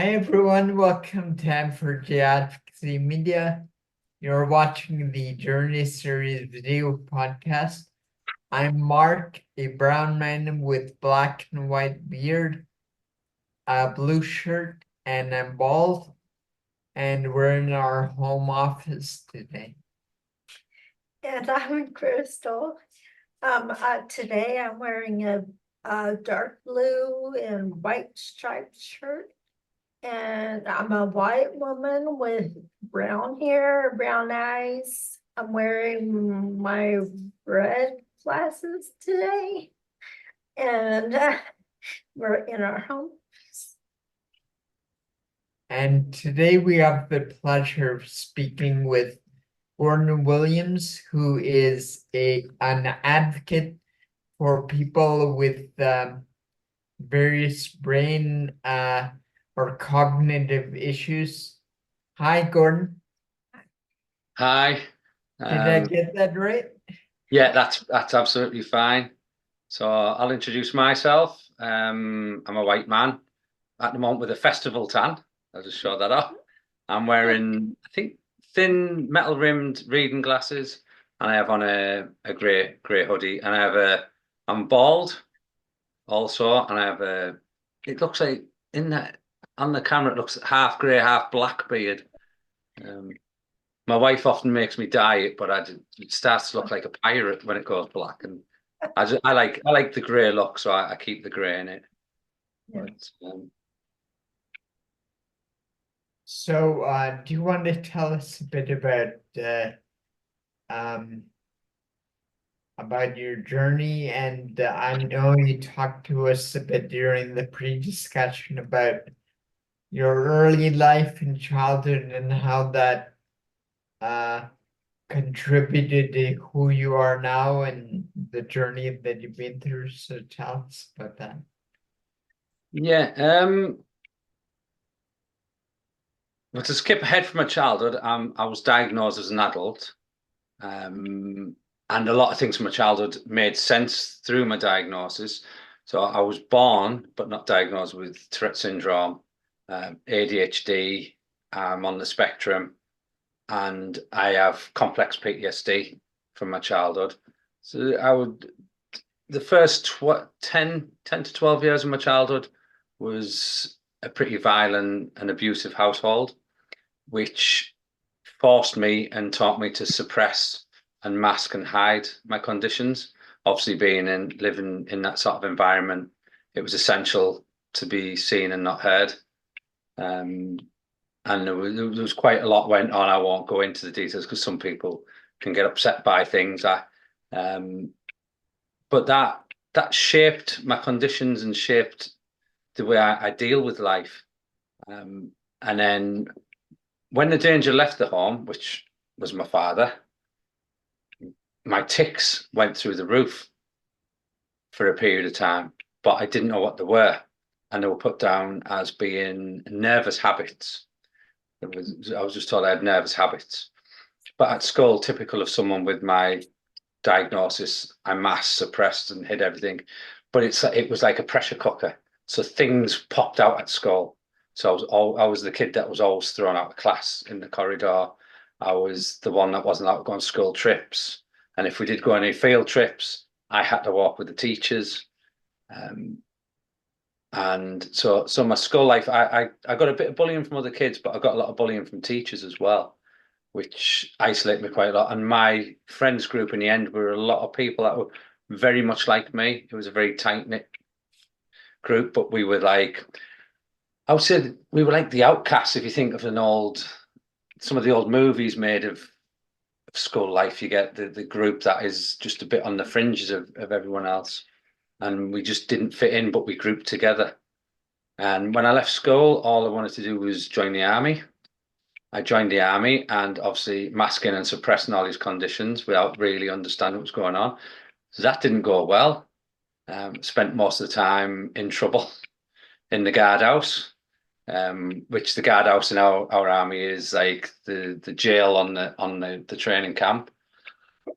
Hi everyone, welcome to Advocacy Advocacy Media. You're watching the Journey Series video podcast. I'm Mark, a brown man with black and white beard, a blue shirt, and I'm bald. And we're in our home office today. And I'm Crystal. Today I'm wearing a dark blue and white striped shirt. And I'm a white woman with brown hair, brown eyes. I'm wearing my red glasses today. And we're in our home. And today we have the pleasure of speaking with Gordon Williams, who is an advocate for people with various brain or cognitive issues. Hi, Gordon. Hi. Did I get that right? Yeah, that's absolutely fine. So I'll introduce myself. I'm a white man at the moment with a festival tan. I'll just show that off. I'm wearing, I think, thin metal rimmed reading glasses, and I have on a grey hoodie, and I'm bald also, and I have it looks like on the camera it looks half grey, half black beard. My wife often makes me dye it, but it starts to look like a pirate when it goes black. And I like the grey look, so I keep the grey in it. Yeah. So, do you want to tell us a bit about your journey? And I know you talked to us a bit during the pre-discussion about your early life and childhood and how that contributed to who you are now and the journey that you've been through. So tell us about that. Yeah. But to skip ahead from my childhood, I was diagnosed as an adult. And a lot of things from my childhood made sense through my diagnosis. So I was born, but not diagnosed with Tourette syndrome, ADHD, I'm on the spectrum, and I have complex PTSD from my childhood. So the first 10 to 12 years of my childhood was a pretty violent and abusive household, which forced me and taught me to suppress and mask and hide my conditions. Obviously, living in that sort of environment, it was essential to be seen and not heard. And there was quite a lot went on. I won't go into the details because some people can get upset by things. But that shaped my conditions and shaped the way I deal with life. And then when the danger left the home, which was my father, my tics went through the roof for a period of time, but I didn't know what they were. And they were put down as being nervous habits. I was just told I had nervous habits. But at school, typical of someone with my diagnosis, I masked, suppressed, and hid everything. But it was like a pressure cooker. So things popped out at school. So I was the kid that was always thrown out of class in the corridor. I was the one that wasn't allowed to go on school trips. And if we did go on any field trips, I had to walk with the teachers. And so my school life, I got a bit of bullying from other kids, but I got a lot of bullying from teachers as well, which isolated me quite a lot. And my friends group in the end were a lot of people that were very much like me. It was a very tight-knit group, but we were like, I would say we were like the outcasts. If you think of some of the old movies made of school life, you get the group that is just a bit on the fringes of everyone else. And we just didn't fit in, but we grouped together. And when I left school, all I wanted to do was join the army. I joined the army, and obviously masking and suppressing all these conditions without really understanding what was going on. So that didn't go well. Spent most of the time in trouble in the guardhouse, which the guardhouse in our army is like the jail on the training camp.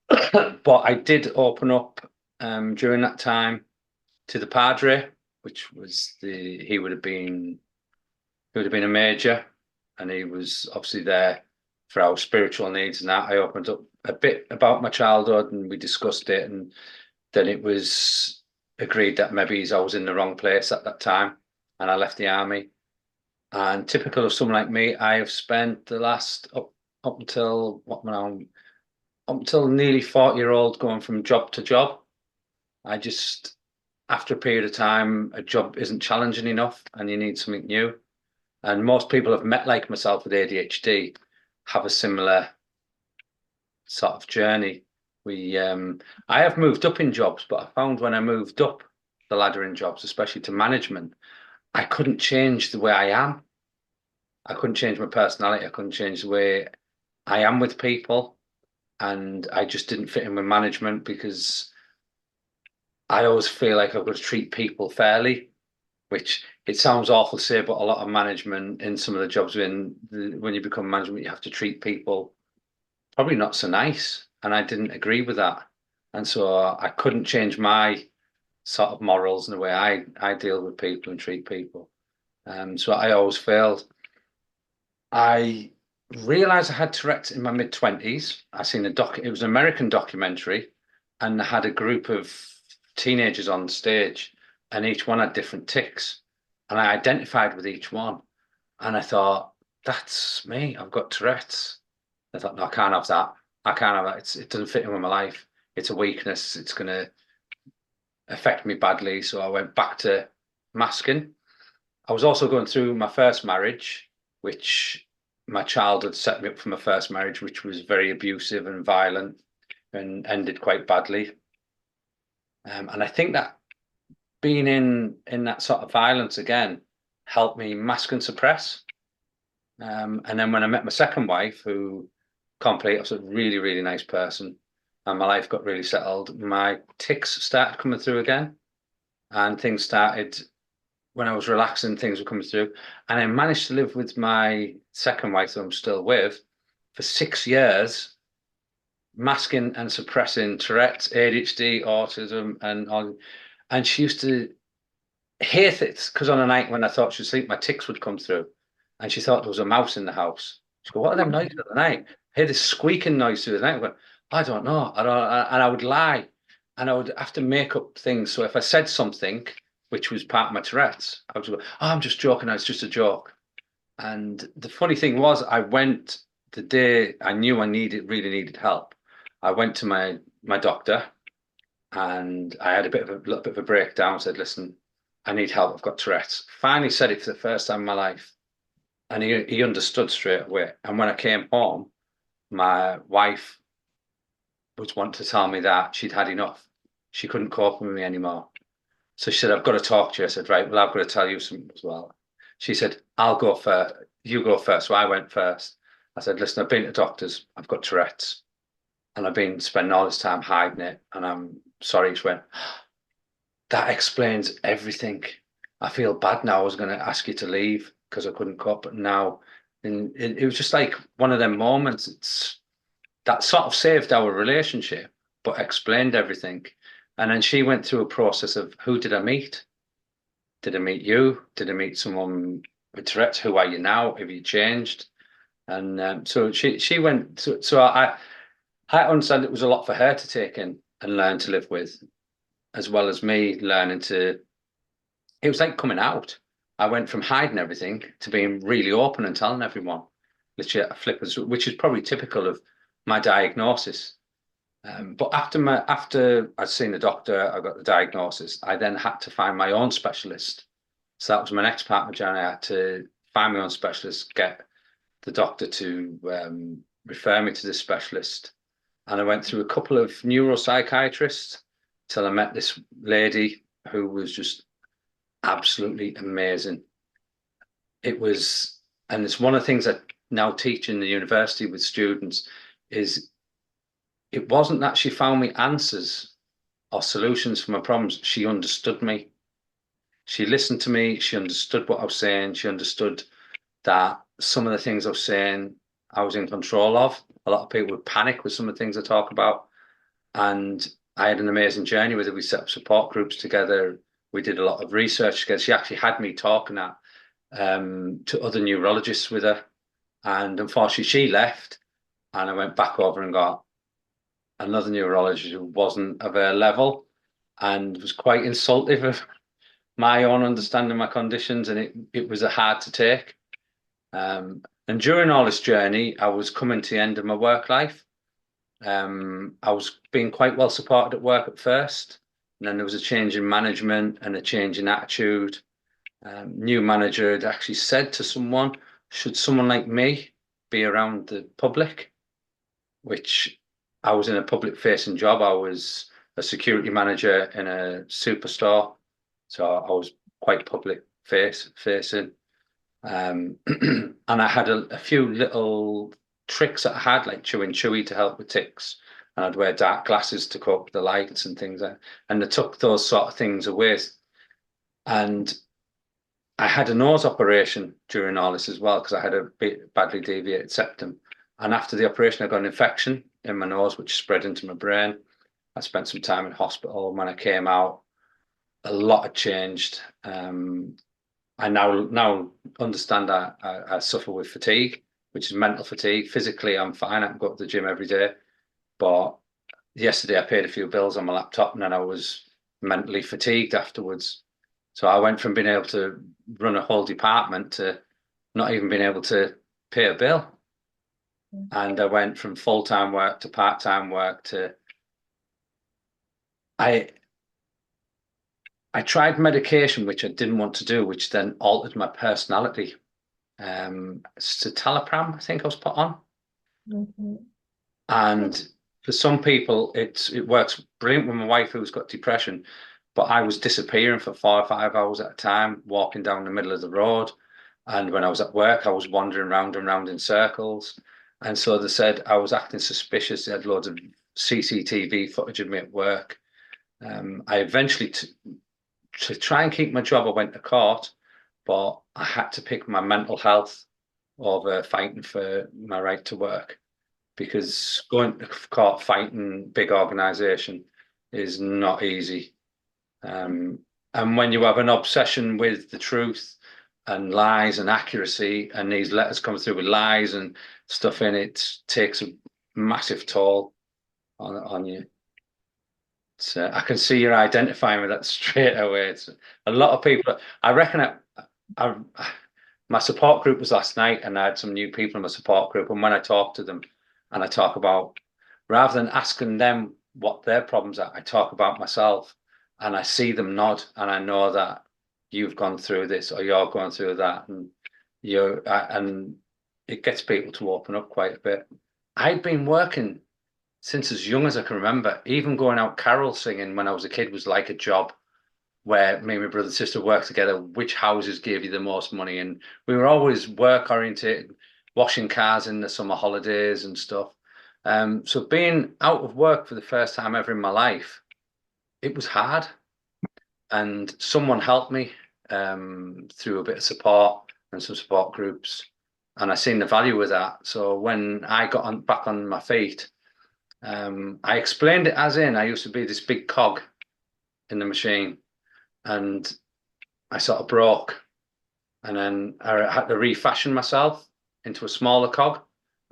But I did open up during that time to the Padre, which was he would have been who would have been a major, and he was obviously there for our spiritual needs and that. I opened up a bit about my childhood and we discussed it, and then it was agreed that maybe I was in the wrong place at that time, and I left the army. And typical of someone like me, I have spent the last up until what now, up until nearly 40-year-old going from job to job. I just, after a period of time, a job isn't challenging enough and you need something new. And most people I've met like myself with ADHD have a similar sort of journey. I have moved up in jobs, but I found when I moved up the ladder in jobs, especially to management, I couldn't change the way I am. I couldn't change my personality. I couldn't change the way I am with people. And I just didn't fit in with management because I always feel like I've got to treat people fairly, which it sounds awful to say, but a lot of management in some of the jobs when you become management, you have to treat people probably not so nice. And I didn't agree with that. And so I couldn't change my sort of morals and the way I deal with people and treat people. So I always failed. I realized I had Tourette's in my mid-20s. I seen it was an American documentary, and I had a group of teenagers on stage, and each one had different tics. And I identified with each one. And I thought, that's me. I've got Tourette's. I thought, no, I can't have that. I can't have that. It doesn't fit in with my life. It's a weakness. It's going to affect me badly. So I went back to masking. I was also going through my first marriage, which my childhood set me up for my first marriage, which was very abusive and violent and ended quite badly. And I think that being in that sort of violence again helped me mask and suppress. And then when I met my second wife, who I was a really, really nice person, and my life got really settled, my tics started coming through again, and things started when I was relaxing, things were coming through. And I managed to live with my second wife, who I'm still with, for 6 years, masking and suppressing Tourette's, ADHD, autism, and she used to hate it because on a night when I thought she'd sleep, my tics would come through, and she thought there was a mouse in the house. She'd go, "What are them noises at the night?" I hear this squeaking noise through the night. I went, "I don't know." And I would lie, and I would have to make up things. So if I said something which was part of my Tourette's, I would go, "Oh, I'm just joking. It's just a joke." And the funny thing was, I went the day I knew I really needed help. I went to my doctor, and I had a little bit of a breakdown. Said, "Listen, I need help. I've got Tourette's." Finally said it for the first time in my life, and he understood straight away. And when I came home, my wife was wanting to tell me that she'd had enough. She couldn't cope with me anymore. So she said, "I've got to talk to you." I said, "Right, well, I've got to tell you something as well." She said, "I'll go first. You go first." So I went first. I said, "Listen, I've been to doctors. I've got Tourette's, and I've been spending all this time hiding it. And I'm sorry." She went, "That explains everything. I feel bad now. I was going to ask you to leave because I couldn't cope, but now," and it was just like one of them moments. That sort of saved our relationship, but explained everything. And then she went through a process of, who did I meet? Did I meet you? Did I meet someone with Tourette's? Who are you now? Have you changed? And so she went. So I understand it was a lot for her to take in and learn to live with, as well as me learning to. It was like coming out. I went from hiding everything to being really open and telling everyone, literally at flippers, which is probably typical of my diagnosis. But after I'd seen the doctor, I got the diagnosis, I then had to find my own specialist. So that was my next part of my journey. I had to find my own specialist, get the doctor to refer me to this specialist. And I went through a couple of neuropsychiatrists till I met this lady who was just absolutely amazing. And it's one of the things I now teach in the university with students is, it wasn't that she found me answers or solutions for my problems. She understood me. She listened to me. She understood what I was saying. She understood that some of the things I was saying, I was in control of. A lot of people would panic with some of the things I talk about. And I had an amazing journey with her. We set up support groups together. We did a lot of research together. She actually had me talking at to other neurologists with her. And unfortunately, she left, and I went back over and got another neurologist who wasn't of her level and was quite insultive of my own understanding of my conditions, and it was hard to take. And during all this journey, I was coming to the end of my work life. I was being quite well supported at work at first, and then there was a change in management and a change in attitude. New manager had actually said to someone, should someone like me be around the public? Which I was in a public facing job. I was a security manager in a superstore. So I was quite public facing. And I had a few little tricks that I had, like chewing chewy to help with tics. And I'd wear dark glasses to cope with the lights and things. And they took those sort of things away. And I had a nose operation during all this as well, because I had a bit badly deviated septum. And after the operation, I got an infection in my nose, which spread into my brain. I spent some time in hospital. When I came out, a lot had changed. I now understand that I suffer with fatigue, which is mental fatigue. Physically, I'm fine. I can go to the gym every day. But yesterday, I paid a few bills on my laptop, and then I was mentally fatigued afterwards. So I went from being able to run a whole department to not even being able to pay a bill. And I went from full-time work to part-time work to I tried medication, which I didn't want to do, which then altered my personality. Citalopram, I think I was put on. And for some people, it works brilliant with my wife who's got depression, but I was disappearing for 4 or 5 hours at a time, walking down the middle of the road. And when I was at work, I was wandering round and round in circles. And so they said I was acting suspicious. They had loads of CCTV footage of me at work. I eventually, to try and keep my job, I went to court, but I had to pick my mental health over fighting for my right to work, because going to court fighting big organisation is not easy. And when you have an obsession with the truth and lies and accuracy, and these letters come through with lies and stuff in it, takes a massive toll on you. So I can see you're identifying with that straight away. It's a lot of people. I reckon my support group was last night, and I had some new people in my support group. And when I talk to them, and I talk about, rather than asking them what their problems are, I talk about myself, and I see them nod, and I know that you've gone through this or you're going through that, and and it gets people to open up quite a bit. I'd been working since as young as I can remember. Even going out carol singing when I was a kid was like a job, where me and my brother and sister worked together. Which houses gave you the most money? And we were always work oriented, washing cars in the summer holidays and stuff. So being out of work for the first time ever in my life, it was hard. And someone helped me through a bit of support and some support groups. And I seen the value of that. So when I got back on my feet, I explained it as in I used to be this big cog in the machine, and I sort of broke, and then I had to refashion myself into a smaller cog,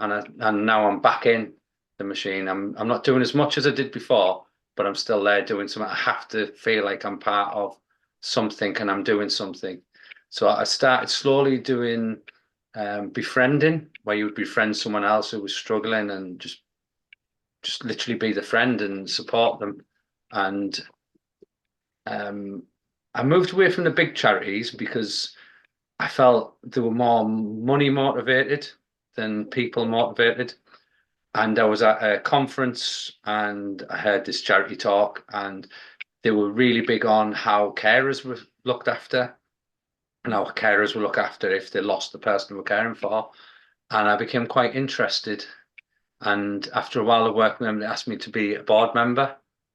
and now I'm back in the machine. I'm not doing as much as I did before, but I'm still there doing something. I have to feel like I'm part of something and I'm doing something. So I started slowly doing befriending, where you would befriend someone else who was struggling, and just literally be the friend and support them. And I moved away from the big charities because I felt they were more money motivated than people motivated. And I was at a conference and I heard this charity talk, and they were really big on how carers were looked after, and how carers were looked after if they lost the person they were caring for. And I became quite interested. And after a while of working with them, they asked me to be a board member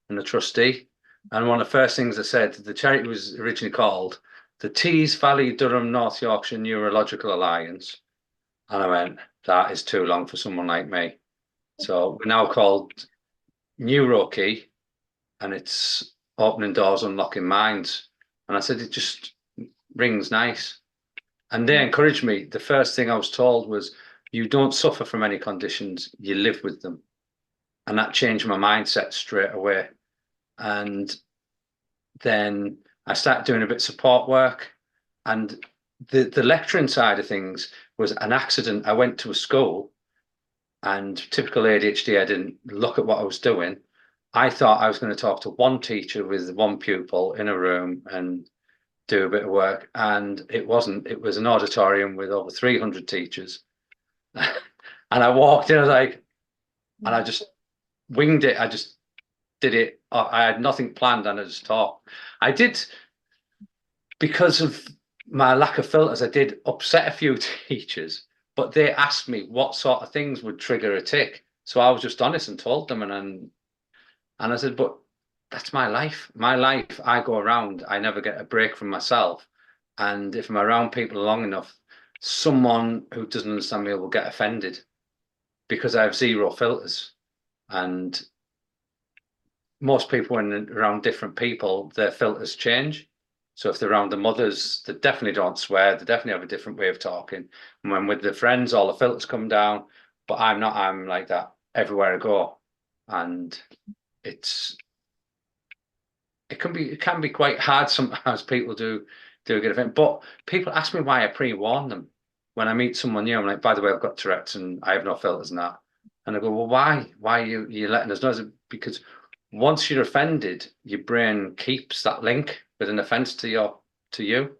and a trustee. And one of the first things I said, the charity was originally called the Tees Valley Durham North Yorkshire Neurological Alliance. And I went, that is too long for someone like me. So we're now called NeuroKey, and it's opening doors, unlocking minds. And I said, it just rings nice. And they encouraged me. The first thing I was told was, you don't suffer from any conditions, you live with them. And that changed my mindset straight away. And then I started doing a bit of support work. And the lecturing side of things was an accident. I went to a school, and typical ADHD, I didn't look at what I was doing. I thought I was going to talk to one teacher with one pupil in a room and do a bit of work. And it wasn't. It was an auditorium with over 300 teachers. And I walked in, I was like, and I just winged it. I just did it. I had nothing planned, and I just talked. I did, because of my lack of filters, I did upset a few teachers, but they asked me what sort of things would trigger a tick. So I was just honest and told them, and I said, but that's my life. My life, I go around, I never get a break from myself. And if I'm around people long enough, someone who doesn't understand me will get offended, because I have zero filters. And most people, when they're around different people, their filters change. So if they're around the mothers, they definitely don't swear. They definitely have a different way of talking. And when with the friends, all the filters come down. But I'm not. I'm like that everywhere I go. And it can be quite hard sometimes. People do get offended. But people ask me why I pre-warn them. When I meet someone new, I'm like, by the way, I've got Tourette's and I have no filters and that. And I go, well, why? Why are you letting us know? Because once you're offended, your brain keeps that link with an offence to you.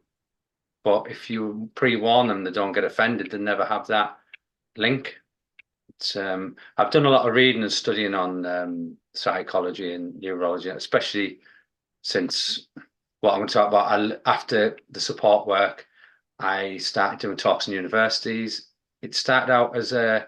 But if you pre-warn them, they don't get offended. They never have that link. It's I've done a lot of reading and studying on psychology and neurology, especially since what I'm going to talk about. After the support work, I started doing talks in universities. It started out as a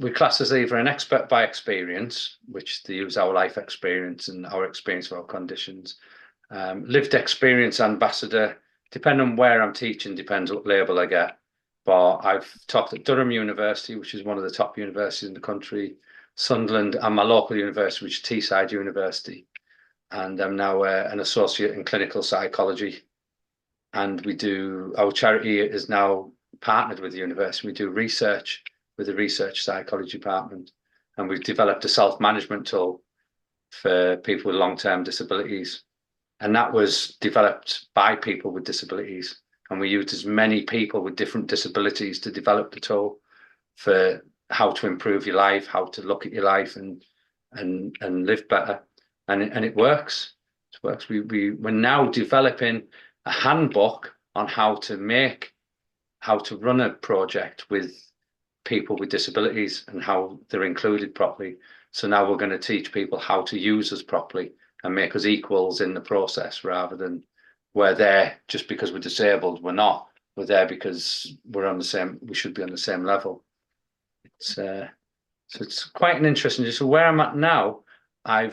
we class as either an expert by experience, which they use our life experience and our experience of our conditions, lived experience ambassador, depending on where I'm teaching, depends what label I get. But I've taught at Durham University, which is one of the top universities in the country, Sunderland, and my local university, which is Teesside University. And I'm now an associate in clinical psychology. And our charity is now partnered with the university. We do research with the research psychology department, and we've developed a self-management tool for people with long-term disabilities, and that was developed by people with disabilities, and we used as many people with different disabilities to develop the tool for how to improve your life, how to look at your life and live better, and it works. It works. We're now developing a handbook on how to run a project with people with disabilities and how they're included properly. So now we're going to teach people how to use us properly and make us equals in the process, rather than we're there just because we're disabled. We're not. We're there because we should be on the same level. So it's quite an interesting. So where I'm at now, I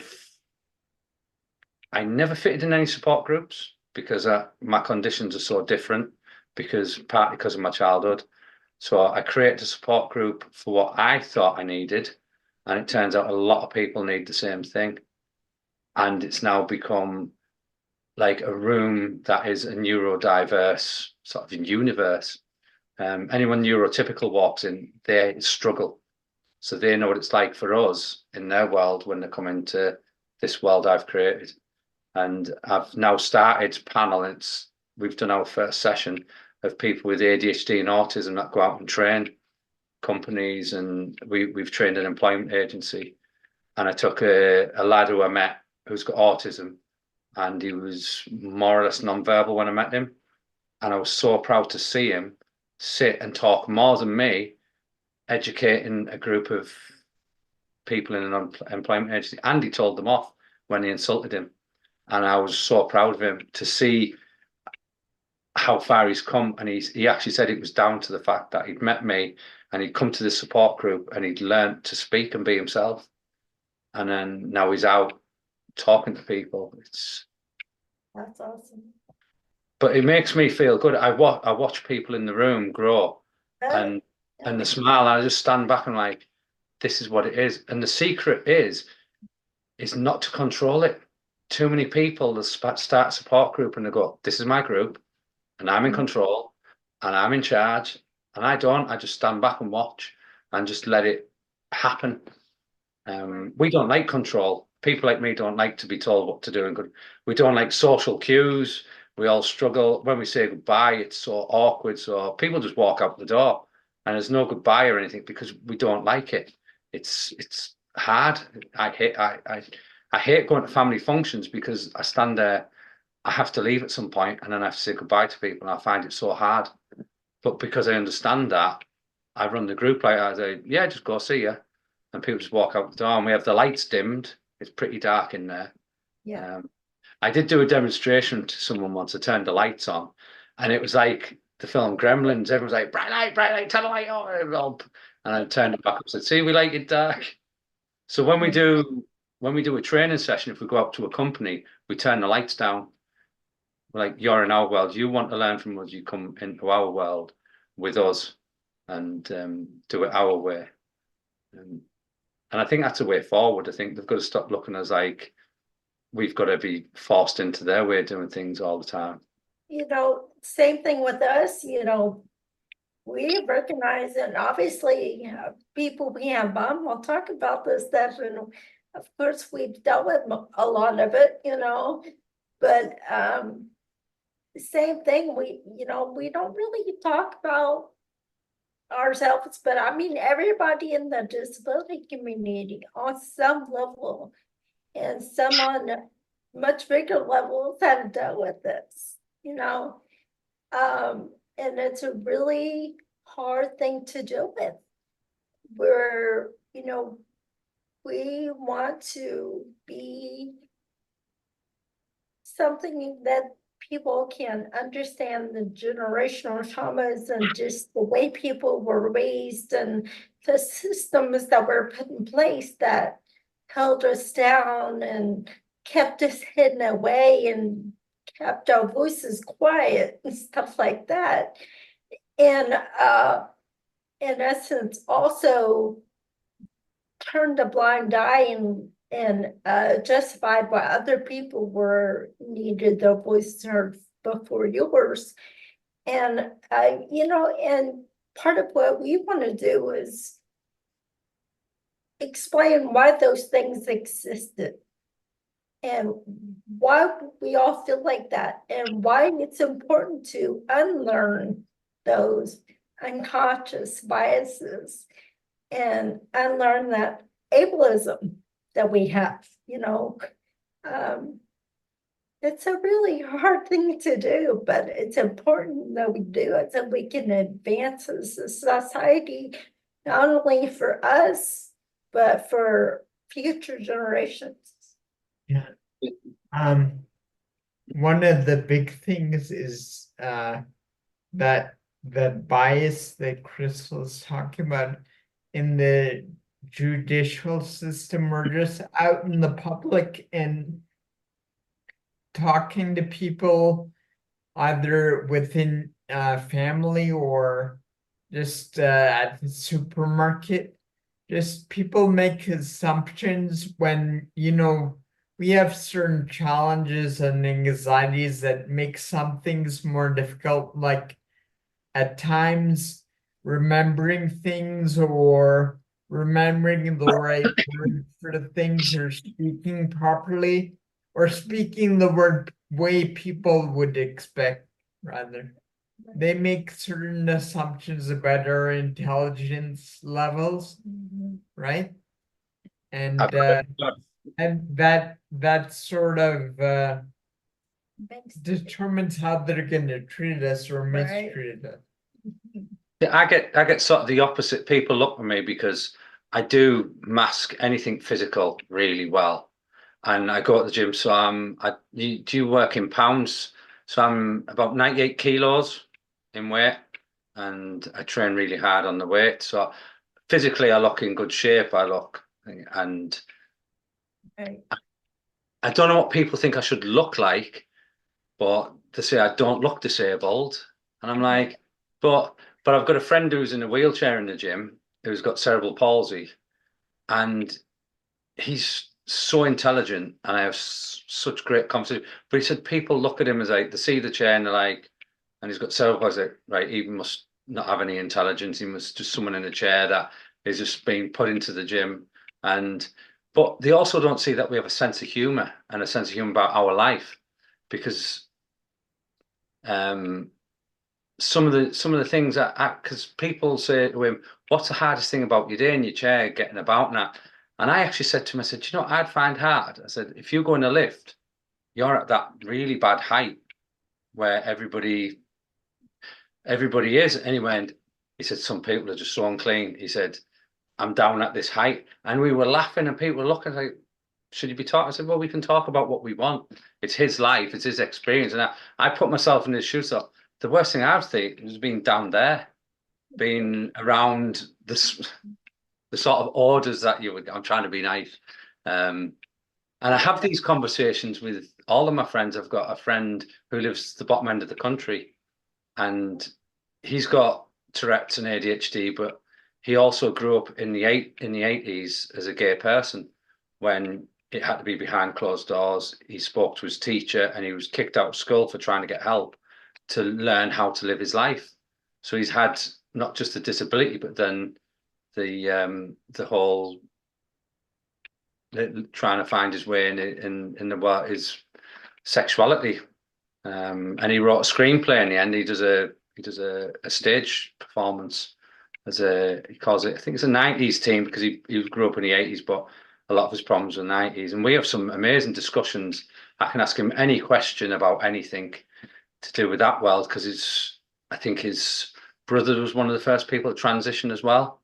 never fitted in any support groups because my conditions are so different, partly because of my childhood. So I created a support group for what I thought I needed, and it turns out a lot of people need the same thing. And it's now become like a room that is a neurodiverse sort of universe. Anyone neurotypical walks in, they struggle. So they know what it's like for us in their world when they come into this world I've created. And I've now started panel. We've done our first session of people with ADHD and autism that go out and train companies, and we've trained an employment agency. And I took a lad who I met who's got autism, and he was more or less non-verbal when I met him. And I was so proud to see him sit and talk more than me, educating a group of people in an employment agency. And he told them off when he insulted him. And I was so proud of him to see how far he's come. And he actually said it was down to the fact that he'd met me and he'd come to this support group and he'd learned to speak and be himself. And then now he's out talking to people. That's awesome. But it makes me feel good. I watch people in the room grow and the smile, and I just stand back and like, this is what it is. And the secret is not to control it. too many people that start a support group and they go, this is my group and I'm in control and I'm in charge. And I just stand back and watch and just let it happen. We don't like control. People like me don't like to be told what to do. And we don't like social cues. We all struggle when we say goodbye. It's so awkward. So people just walk out the door, and there's no goodbye or anything because we don't like it. It's hard. I hate going to family functions because I stand there. I have to leave at some point, and then I have to say goodbye to people, and I find it so hard. But because I understand that, I run the group like I say, yeah, just go see you. And people just walk out the door, and we have the lights dimmed. It's pretty dark in there. Yeah. I did do a demonstration to someone once. I turned the lights on, and it was like the film Gremlins. Everyone's like, bright light, turn the light on. And I turned it back up and said, see, we like it dark. So when we do a training session, if we go out to a company, we turn the lights down. We're like, you're in our world. You want to learn from us, you come into our world with us and do it our way. And I think that's a way forward. I think they've got to stop looking as like we've got to be forced into their way of doing things all the time. Same thing with us, we recognize, and obviously people we have on will talk about this stuff, and of course we've dealt with a lot of it, but same thing, we don't really talk about ourselves, but I mean, everybody in the disability community on some level and some on much bigger levels have dealt with this, and it's a really hard thing to deal with. Where, we want to be something that people can understand the generational traumas and just the way people were raised and the systems that were put in place that held us down and kept us hidden away and kept our voices quiet and stuff like that. And in essence, also turned a blind eye and justified why other people needed their voice heard before yours. And and part of what we want to do is explain why those things existed and why we all feel like that and why it's important to unlearn those unconscious biases and unlearn that ableism that we have. It's a really hard thing to do, but it's important that we do it so we can advance as a society, not only for us, but for future generations. Yeah. One of the big things is that the bias that Crystal's talking about in the judicial system, or just out in the public and talking to people either within family or just at the supermarket. Just people make assumptions when, we have certain challenges and anxieties that make some things more difficult, like at times remembering things or remembering the right word for the things or speaking properly or speaking the word way people would expect, rather. They make certain assumptions about our intelligence levels, right? And that sort of determines how they're going to treat us or mistreat us. I get sort of the opposite. People look at me because I do mask anything physical really well, and I go to the gym. So do you work in pounds? So I'm about 98 kilos in weight, and I train really hard on the weight. So physically, I look in good shape. And I don't know what people think I should look like, but they say I don't look disabled, and I'm like, but I've got a friend who's in a wheelchair in the gym who's got cerebral palsy, and he's so intelligent and I have such great conversation. But he said people look at him as like, they see the chair and they're like, and he's got cerebral palsy, like, right, he must not have any intelligence. He must just someone in a chair that is just being put into the gym. But they also don't see that we have a sense of humor and a sense of humor about our life, because some of the things that, because people say to him, what's the hardest thing about your day in your chair, getting about and that? And I actually said to him, I said, you know what I'd find hard? I said, if you go in a lift, you're at that really bad height where everybody is anyway. And he said, some people are just so unclean. He said, I'm down at this height. And we were laughing and people were looking like, should you be talking? I said, well, we can talk about what we want. It's his life, it's his experience. And I put myself in his shoes. So the worst thing I would think was being down there, being around this, the sort of orders that you would, I'm trying to be nice. And I have these conversations with all of my friends. I've got a friend who lives the bottom end of the country, and he's got Tourette's and ADHD, but he also grew up in the 80s as a gay person when it had to be behind closed doors. He spoke to his teacher and he was kicked out of school for trying to get help to learn how to live his life. So he's had not just a disability, but then the whole trying to find his way in the world, his sexuality. And he wrote a screenplay in the end. He does a stage performance as he calls it, I think it's a 90s team, because he grew up in the 80s, but a lot of his problems were 90s. And we have some amazing discussions. I can ask him any question about anything to do with that world, because I think his brother was one of the first people to transition as well.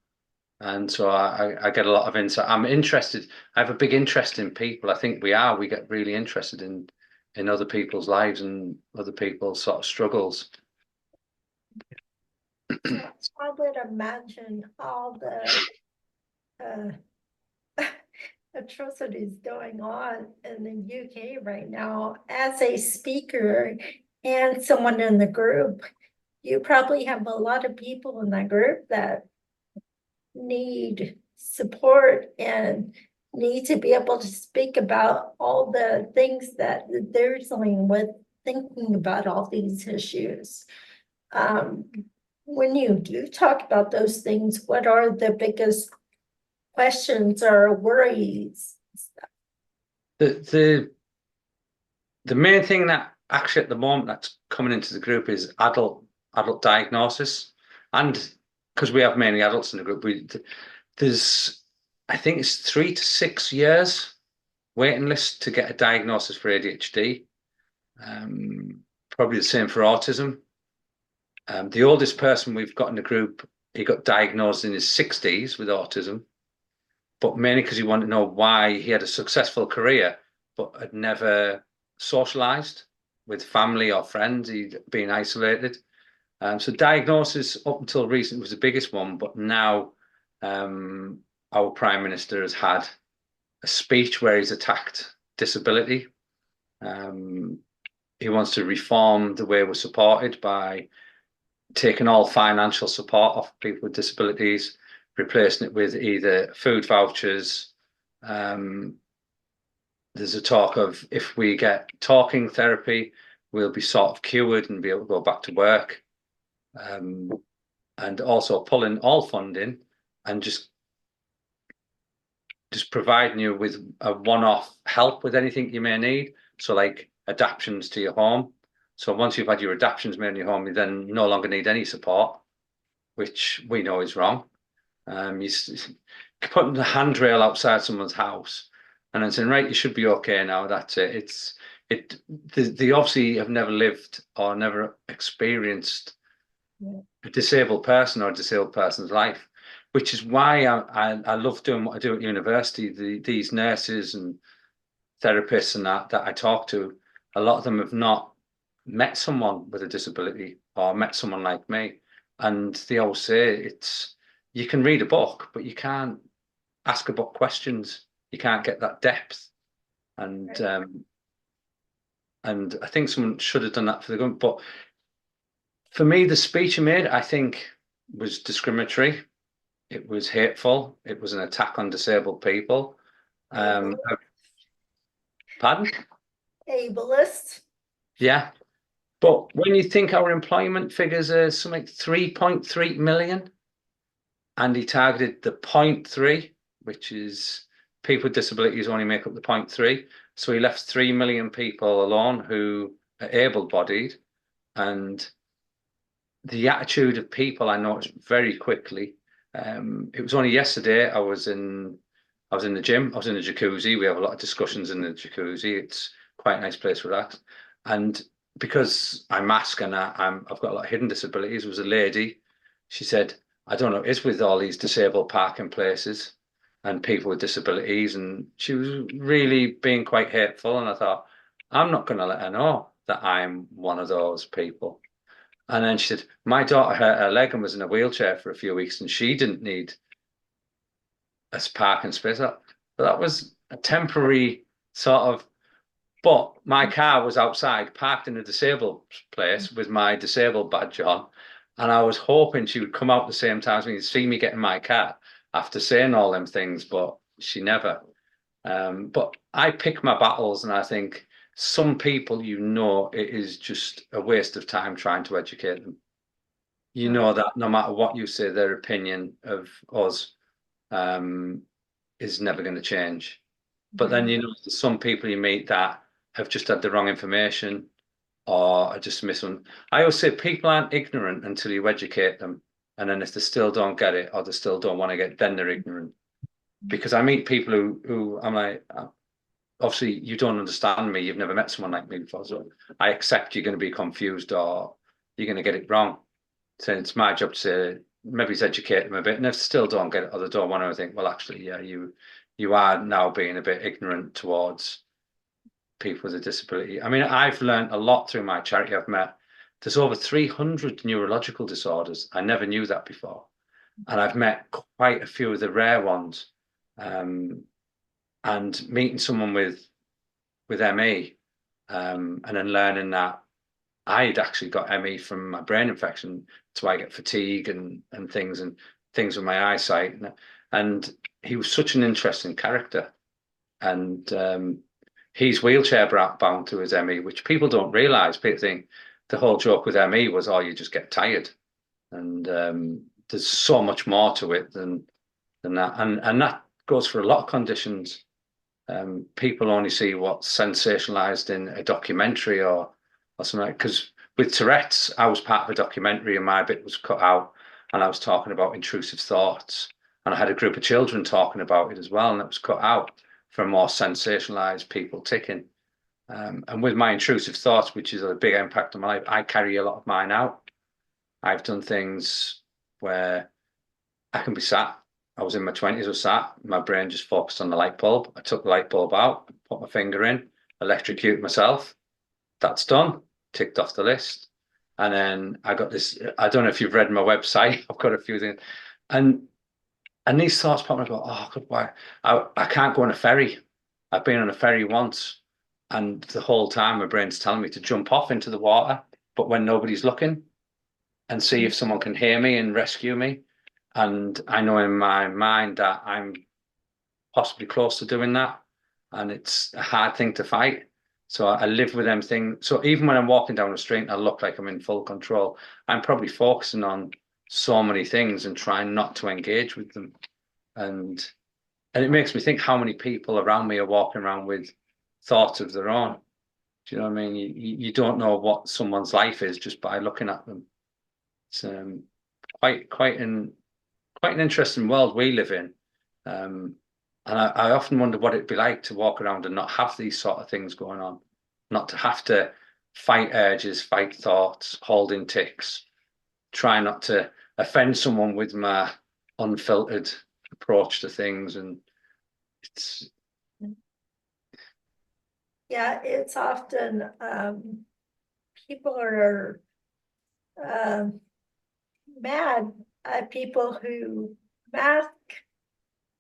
And so I get a lot of insight. I'm interested. I have a big interest in people. I think we get really interested in other people's lives and other people's sort of struggles. I would imagine all the atrocities going on in the UK right now. As a speaker and someone in the group, you probably have a lot of people in that group that need support and need to be able to speak about all the things that they're dealing with, thinking about all these issues. When you do talk about those things, what are the biggest questions or worries? The main thing that actually at the moment that's coming into the group is adult diagnosis, and because we have mainly adults in the group, there's, I think it's 3 to 6 years waiting list to get a diagnosis for ADHD. Probably the same for autism. The oldest person we've got in the group, he got diagnosed in his 60s with autism, but mainly because he wanted to know why he had a successful career, but had never socialized with family or friends. He'd been isolated. So diagnosis up until recently was the biggest one, but now our Prime Minister has had a speech where he's attacked disability. He wants to reform the way we're supported by taking all financial support off people with disabilities, replacing it with either food vouchers. There's a talk of, if we get talking therapy, we'll be sort of cured and be able to go back to work. And also pulling all funding and just providing you with a one-off help with anything you may need. So like adaptations to your home. So once you've had your adaptations made in your home, you then no longer need any support, which we know is wrong. You putting a handrail outside someone's house and then saying, right, you should be okay now. That's it. They obviously have never lived or never experienced a disabled person or a disabled person's life, which is why I love doing what I do at university. These nurses and therapists and that I talk to, a lot of them have not met someone with a disability or met someone like me. And they always say you can read a book, but you can't ask a book questions. You can't get that depth. And right. And I think someone should have done that for the government. But for me, the speech he made, I think, was discriminatory. It was hateful. It was an attack on disabled people. Pardon? Ableist. Yeah. But when you think our employment figures are something 3.3 million, and he targeted the 0.3, which is people with disabilities only make up the 0.3. So he left 3 million people alone who are able-bodied. And the attitude of people I noticed very quickly. It was only yesterday I was in the gym. I was in the jacuzzi. We have a lot of discussions in the jacuzzi. It's quite a nice place to relax. And because I mask and I've got a lot of hidden disabilities, there was a lady. She said, "I don't know what it is with all these disabled parking places and people with disabilities," and she was really being quite hateful. And I thought, I'm not going to let her know that I'm one of those people. And then she said, "My daughter hurt her leg and was in a wheelchair for a few weeks, and she didn't need a parking space." But that was a temporary sort of. But my car was outside, parked in a disabled place with my disabled badge on, and I was hoping she would come out the same time as me to see me get in my car after saying all them things, but she never. But I pick my battles, and I think some people, it is just a waste of time trying to educate them. You know that no matter what you say, their opinion of us is never going to change. But then there's some people you meet that have just had the wrong information or are just missing. I always say people aren't ignorant until you educate them. And then if they still don't get it or they still don't want to get it, then they're ignorant. Because I meet people who I'm like, obviously you don't understand me. You've never met someone like me before. So I accept you're going to be confused or you're going to get it wrong. So it's my job to maybe educate them a bit. And if they still don't get it or they don't want to, I think, well, actually, yeah, you are now being a bit ignorant towards people with a disability. I mean, I've learned a lot through my charity. There's over 300 neurological disorders. I never knew that before. And I've met quite a few of the rare ones. And meeting someone with ME and then learning that I'd actually got ME from my brain infection. So I get fatigue and things with my eyesight. And he was such an interesting character. And he's wheelchair bound to his ME, which people don't realize. People think the whole joke with ME was, oh, you just get tired. And there's so much more to it than that. And that goes for a lot of conditions. People only see what's sensationalized in a documentary or something like, because with Tourette's, I was part of a documentary and my bit was cut out and I was talking about intrusive thoughts and I had a group of children talking about it as well and it was cut out for more sensationalized people ticking. And with my intrusive thoughts, which is a big impact on my life, I carry a lot of mine out. I've done things where I can be sat. I was in my 20s, I was sat, my brain just focused on the light bulb. I took the light bulb out, put my finger in, electrocute myself. That's done, ticked off the list. And then I got this, I don't know if you've read my website, I've got a few things. And these thoughts pop up, oh, God, why? I can't go on a ferry. I've been on a ferry once. And the whole time my brain's telling me to jump off into the water, but when nobody's looking and see if someone can hear me and rescue me. And I know in my mind that I'm possibly close to doing that. And it's a hard thing to fight. So I live with them things. So even when I'm walking down the street and I look like I'm in full control, I'm probably focusing on so many things and trying not to engage with them. And it makes me think how many people around me are walking around with thoughts of their own. Do you know what I mean? You don't know what someone's life is just by looking at them. It's quite an interesting world we live in. And I often wonder what it'd be like to walk around and not have these sort of things going on, not to have to fight urges, fight thoughts, hold in tics, try not to offend someone with my unfiltered approach to things. And it's... Yeah, it's often people are mad at people who mask,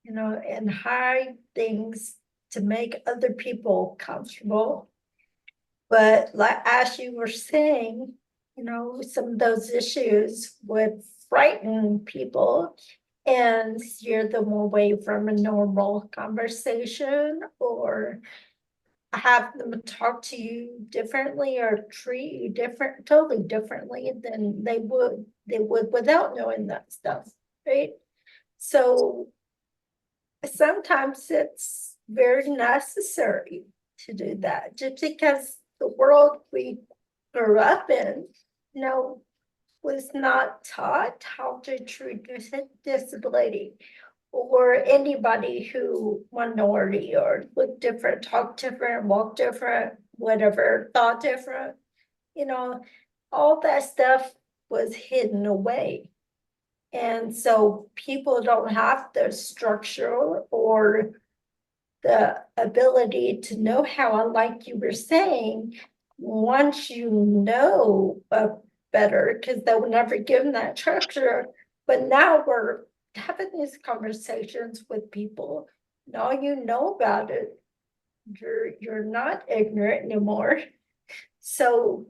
and hide things to make other people comfortable. But like as you were saying, some of those issues would frighten people and steer them away from a normal conversation or have them talk to you differently or treat you totally differently than they would without knowing that stuff, right? So sometimes it's very necessary to do that, just because the world we grew up in, was not taught how to treat disability, or anybody who minority or look different, talk different, walk different, whatever, thought different, all that stuff was hidden away. And so people don't have the structure or the ability to know how, like you were saying, once you know better, because they were never given that structure. But now we're having these conversations with people. Now you know about it. You're not ignorant anymore. So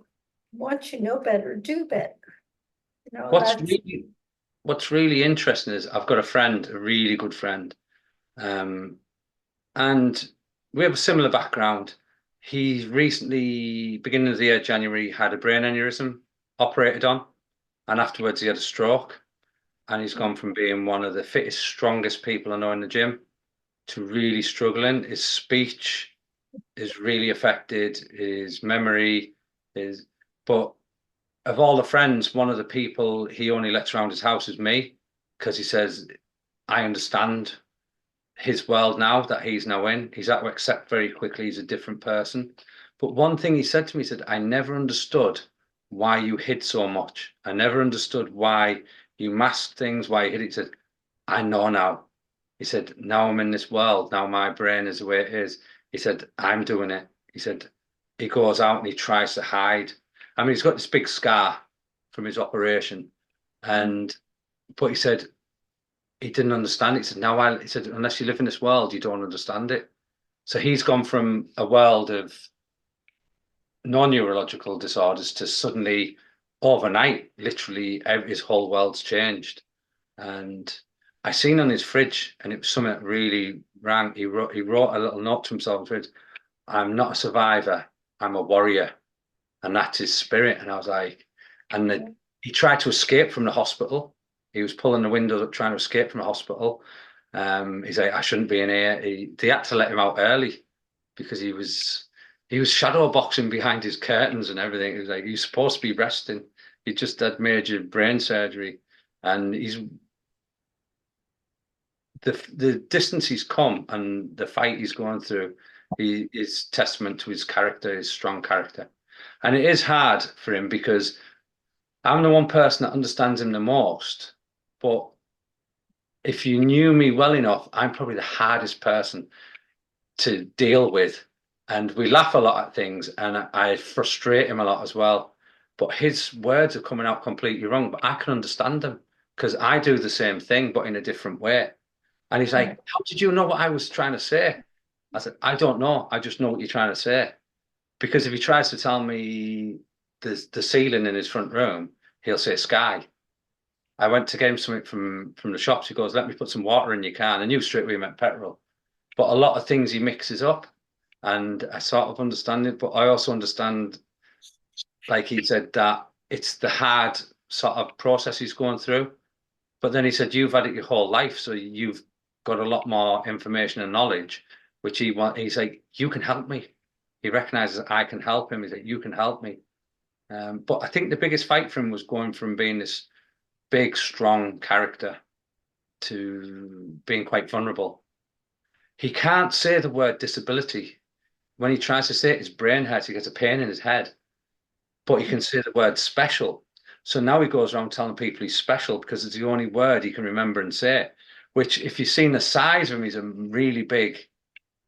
once you know better, do better. What's really interesting is I've got a friend, a really good friend, and we have a similar background. He recently, beginning of the year, January, had a brain aneurysm operated on, and afterwards he had a stroke. And he's gone from being one of the fittest, strongest people I know in the gym to really struggling. His speech is really affected, his memory is, but of all the friends, one of the people he only lets around his house is me, because he says, I understand his world now that he's now in. He's had to accept very quickly he's a different person. But one thing he said to me, he said, I never understood why you hid so much. I never understood why you masked things, why you hid it. He said, I know now. He said, now I'm in this world. Now my brain is the way it is. He said, I'm doing it. He said, he goes out and he tries to hide. I mean, he's got this big scar from his operation. But he said, he didn't understand it. He said, he said, unless you live in this world, you don't understand it. So he's gone from a world of non-neurological disorders to suddenly overnight, literally his whole world's changed. And I seen on his fridge, and it was something that really rang. He wrote a little note to himself on the fridge. I'm not a survivor, I'm a warrior. And that's his spirit. And I was like, he tried to escape from the hospital. He was pulling the windows up, trying to escape from the hospital. He's like, I shouldn't be in here. They had to let him out early because he was shadow boxing behind his curtains and everything. He was like, he's supposed to be resting. He just had major brain surgery, and the distance he's come and the fight he's going through, he is testament to his character, his strong character. And it is hard for him because I'm the one person that understands him the most. But if you knew me well enough, I'm probably the hardest person to deal with. And we laugh a lot at things, and I frustrate him a lot as well. But his words are coming out completely wrong, but I can understand them because I do the same thing, but in a different way. And he's like, how did you know what I was trying to say? I said, I don't know. I just know what you're trying to say. Because if he tries to tell me the ceiling in his front room, he'll say sky. I went to get him something from the shops. He goes, let me put some water in your car. And I knew straight away he meant petrol. But a lot of things he mixes up. And I sort of understand it. But I also understand, like he said, that it's the hard sort of process he's going through. But then he said, you've had it your whole life. So you've got a lot more information and knowledge, which he's like, you can help me. He recognizes I can help him. He's like, you can help me. But I think the biggest fight for him was going from being this big, strong character to being quite vulnerable. He can't say the word disability. When he tries to say it, his brain hurts. He gets a pain in his head. But he can say the word special. So now he goes around telling people he's special because it's the only word he can remember and say. Which, if you've seen the size of him, he's a really big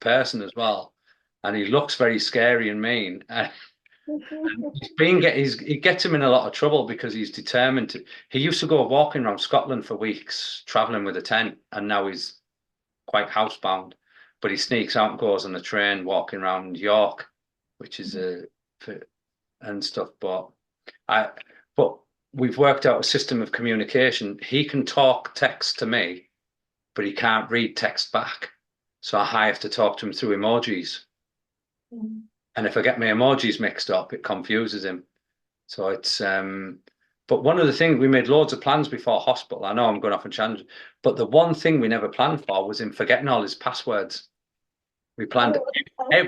person as well. And he looks very scary and mean. He gets him in a lot of trouble because he's determined to. He used to go walking around Scotland for weeks, traveling with a tent, and now he's quite housebound. But he sneaks out and goes on the train, walking around York, which is and stuff. But we've worked out a system of communication. He can talk text to me, but he can't read text back. So I have to talk to him through emojis. Mm. And if I get my emojis mixed up, it confuses him. So it's but one of the things, we made loads of plans before hospital. I know I'm going off on tangent, but the one thing we never planned for was him forgetting all his passwords. We planned Oh,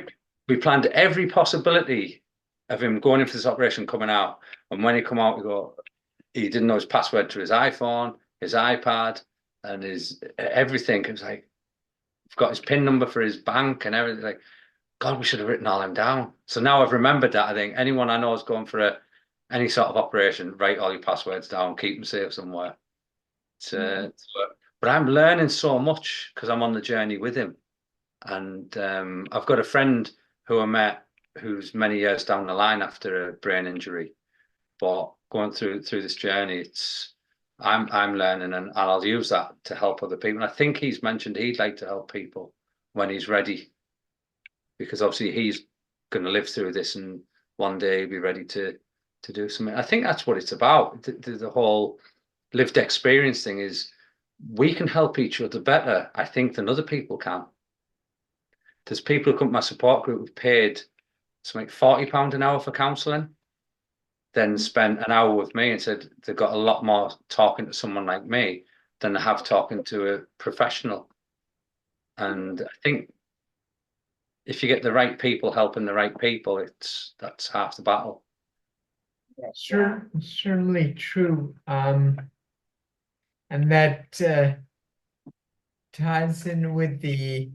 we planned every possibility of him going in for this operation, coming out, and when he come out, he didn't know his password to his iPhone, his iPad, and his everything. It was like, I've got his PIN number for his bank and everything. Like, God, we should have written all them down. So now I've remembered that. I think anyone I know is going for any sort of operation, write all your passwords down, keep them safe somewhere. But I'm learning so much because I'm on the journey with him. And I've got a friend who I met who's many years down the line after a brain injury. But going through this journey, I'm learning, and I'll use that to help other people. And I think he's mentioned he'd like to help people when he's ready, because obviously he's going to live through this and one day be ready to do something. I think that's what it's about. The whole lived experience thing is we can help each other better, I think, than other people can. There's people who come to my support group who've paid something like £40 an hour for counselling, then spent an hour with me and said they've got a lot more talking to someone like me than they have talking to a professional. And I think if you get the right people helping the right people, that's half the battle. Sure, certainly true. And that ties in with the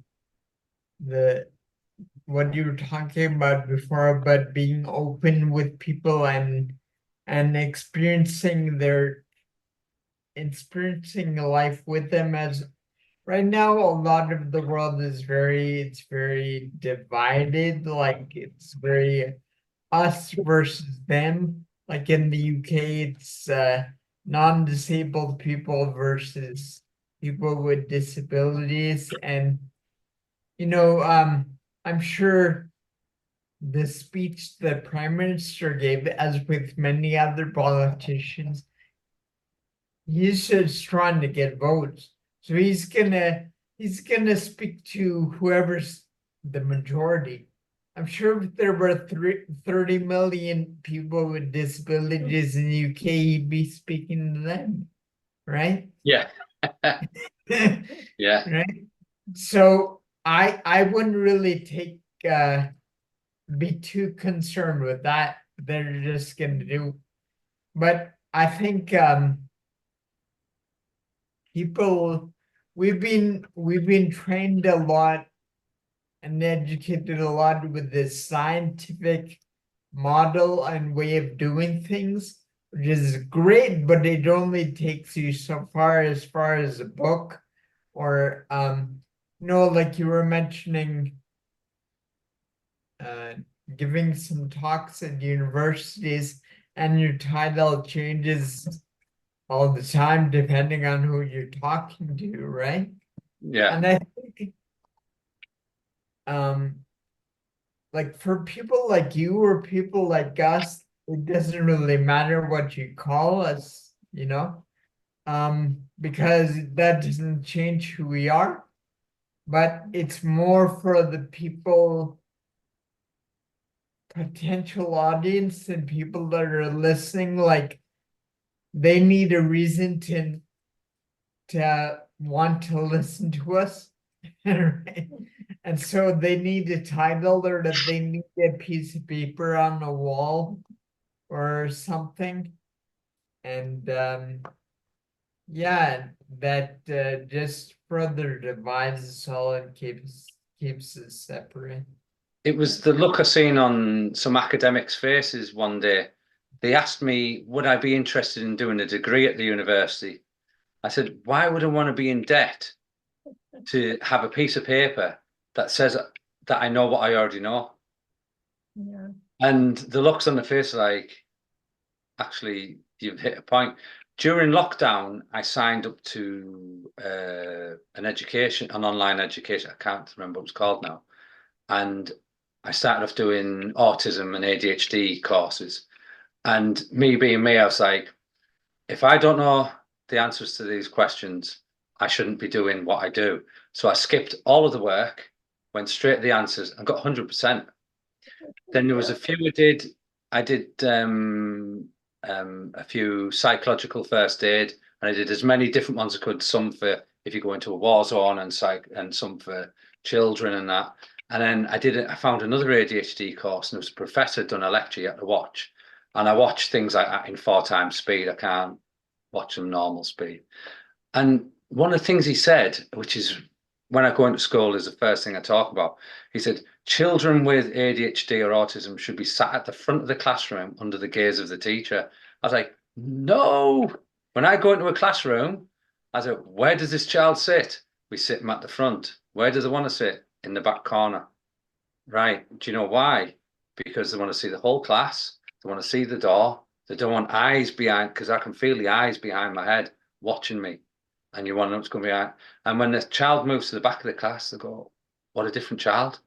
what you were talking about before, about being open with people and experiencing life with them. As right now a lot of the world is very divided, like it's very us versus them. Like in the UK, it's non-disabled people versus people with disabilities. And I'm sure the speech the Prime Minister gave, as with many other politicians, he's just trying to get votes. So he's gonna speak to whoever's the majority. I'm sure if there were 30 million people with disabilities in the UK, he'd be speaking to them, right? Yeah. Yeah. Right. So I wouldn't really be too concerned with that. They're just gonna do, but I think people, we've been trained a lot and educated a lot with this scientific model and way of doing things, which is great, but it only takes you so far as a book, or like you were mentioning, giving some talks at universities, and your title changes all the time depending on who you're talking to, right? Yeah. And I think like for people like you or people like us, it doesn't really matter what you call us, because that doesn't change who we are. But it's more for the potential audience and people that are listening, like they need a reason to want to listen to us. Right? And so they need a title, or that they need a piece of paper on the wall or something. And yeah, that just further divides us all and keeps us separate. It was the look I seen on some academics' faces one day. They asked me, would I be interested in doing a degree at the university? I said, why would I want to be in debt to have a piece of paper that says that I know what I already know? yeah. And the looks on the face like, actually, you've hit a point. During lockdown, I signed up to an online education. I can't remember what it's called now. And I started off doing autism and ADHD courses. And me being me, I was like, if I don't know the answers to these questions, I shouldn't be doing what I do. So I skipped all of the work, went straight to the answers and got 100%. Then there was a few I did a few psychological first aid, and I did as many different ones as I could, some for if you go into a war zone and some for children and that. And then I found another ADHD course, and there was a professor done a lecture you had to watch. And I watched things like that in 4 times speed. I can't watch them normal speed. And one of the things he said, which is when I go into school, is the first thing I talk about. He said, children with ADHD or autism should be sat at the front of the classroom under the gaze of the teacher. I was like, no. When I go into a classroom, I said, where does this child sit? We sit them at the front. Where do they want to sit? In the back corner. Right. Do you know why? Because they want to see the whole class. They want to see the door. They don't want eyes behind, because I can feel the eyes behind my head watching me. And you want to know what's going to be out. And when the child moves to the back of the class, they go, what a different child.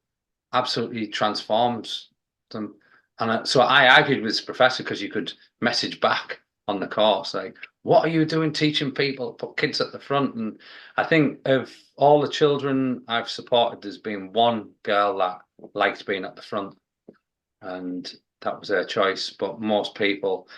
Absolutely transforms them. And so I argued with this professor, because you could message back on the course, like, what are you doing teaching people, put kids at the front? And I think of all the children I've supported, there's been one girl that liked being at the front, and that was her choice. But most people,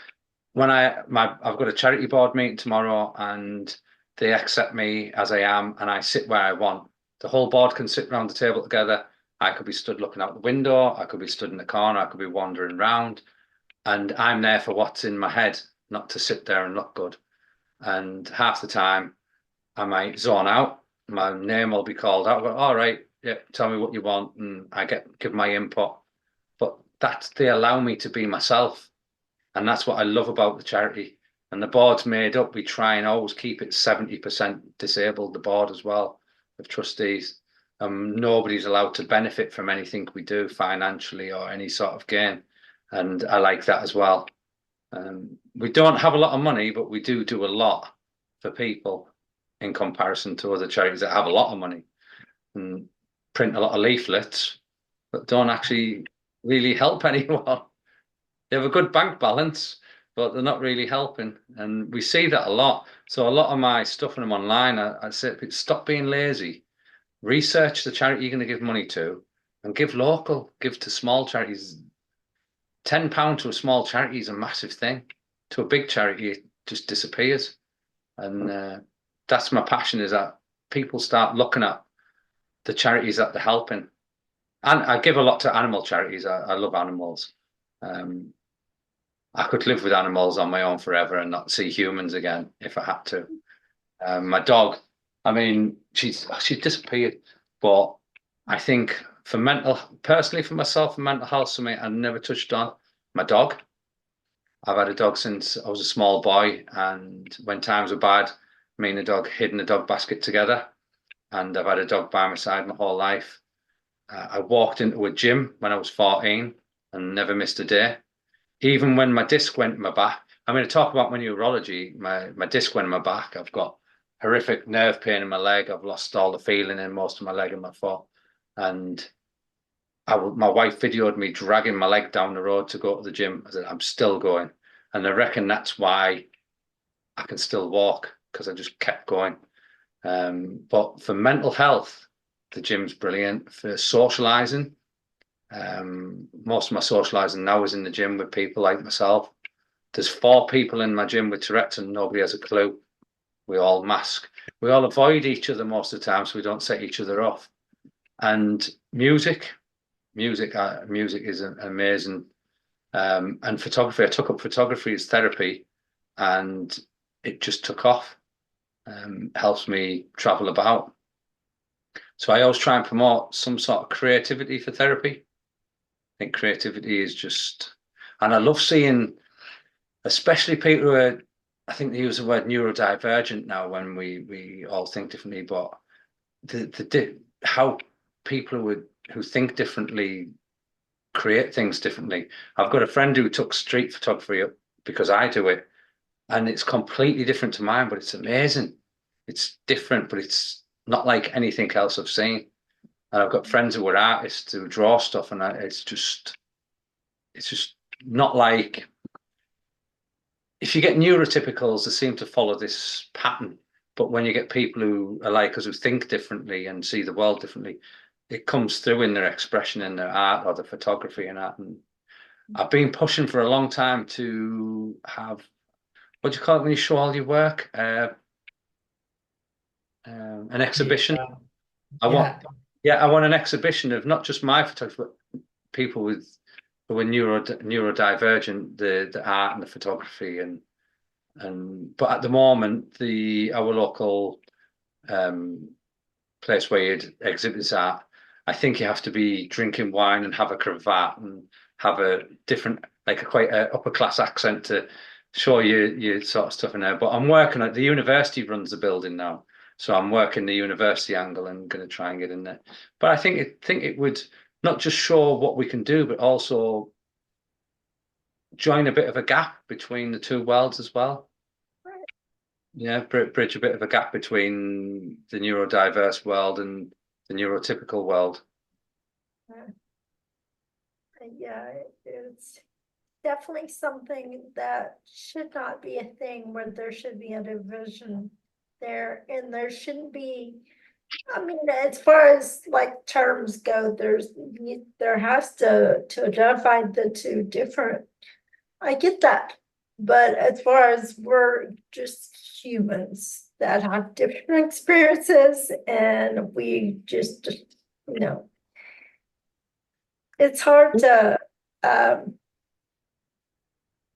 when I've got a charity board meeting tomorrow, and they accept me as I am, and I sit where I want. The whole board can sit around the table together. I could be stood looking out the window. I could be stood in the corner. I could be wandering around. And I'm there for what's in my head, not to sit there and look good. And half the time, I might zone out. My name will be called out. I go, all right, yeah, tell me what you want. And I give my input. But they allow me to be myself. And that's what I love about the charity. And the board's made up. We try and always keep it 70% disabled, the board as well, of trustees. Nobody's allowed to benefit from anything we do financially or any sort of gain. And I like that as well. We don't have a lot of money, but we do a lot for people in comparison to other charities that have a lot of money and print a lot of leaflets, but don't actually really help anyone. They have a good bank balance, but they're not really helping. And we see that a lot. So a lot of my stuff when I'm online, I say, stop being lazy. Research the charity you're going to give money to, and give local, give to small charities. £10 to a small charity is a massive thing. To a big charity, it just disappears. And that's my passion, is that people start looking at the charities that they're helping. And I give a lot to animal charities. I love animals. I could live with animals on my own forever and not see humans again if I had to. My dog, I mean, she's disappeared, but I think personally for myself, for mental health, something I never touched on, my dog. I've had a dog since I was a small boy, and when times were bad, me and the dog hid in the dog basket together, and I've had a dog by my side my whole life. I walked into a gym when I was 14 and never missed a day. Even when my disc went in my back, I'm going to talk about my neurology, my disc went in my back. I've got horrific nerve pain in my leg. I've lost all the feeling in most of my leg and my foot. And my wife videoed me dragging my leg down the road to go to the gym. I said, I'm still going. And I reckon that's why I can still walk, because I just kept going. But for mental health, the gym's brilliant. For socializing, most of my socializing now is in the gym with people like myself. There's 4 people in my gym with Tourette's and nobody has a clue. We all mask. We all avoid each other most of the time, so we don't set each other off. And music is amazing. And photography, I took up photography as therapy, and it just took off. Helps me travel about. So I always try and promote some sort of creativity for therapy. I think creativity is just, and I love seeing, especially people who are, I think they use the word neurodivergent now when we all think differently, but how people who think differently create things differently. I've got a friend who took street photography up because I do it, and it's completely different to mine, but it's amazing. It's different, but it's not like anything else I've seen. And I've got friends who are artists who draw stuff, and it's just not like, if you get neurotypicals, they seem to follow this pattern. But when you get people who are like us, who think differently and see the world differently, it comes through in their expression in their art or the photography and art. And I've been pushing for a long time to have, what do you call it when you show all your work? An exhibition. I want, I want an exhibition of not just my photography, but people with who are neurodivergent, the art and the photography but at the moment our local place where you'd exhibit art, I think you have to be drinking wine and have a cravat and have a different, like quite a upper class accent to show your sort of stuff in there. But I'm working at the university runs the building now, so I'm working the university angle and going to try and get in there. But I think it would not just show what we can do, but also join a bit of a gap between the two worlds as well. Right. Yeah, bridge a bit of a gap between the neurodiverse world and the neurotypical world. Yeah, it's definitely something that should not be a thing where there should be a division there, and there shouldn't be. I mean, as far as like terms go, there has to identify the two different. I get that, but as far as we're just humans that have different experiences, and we just, it's hard to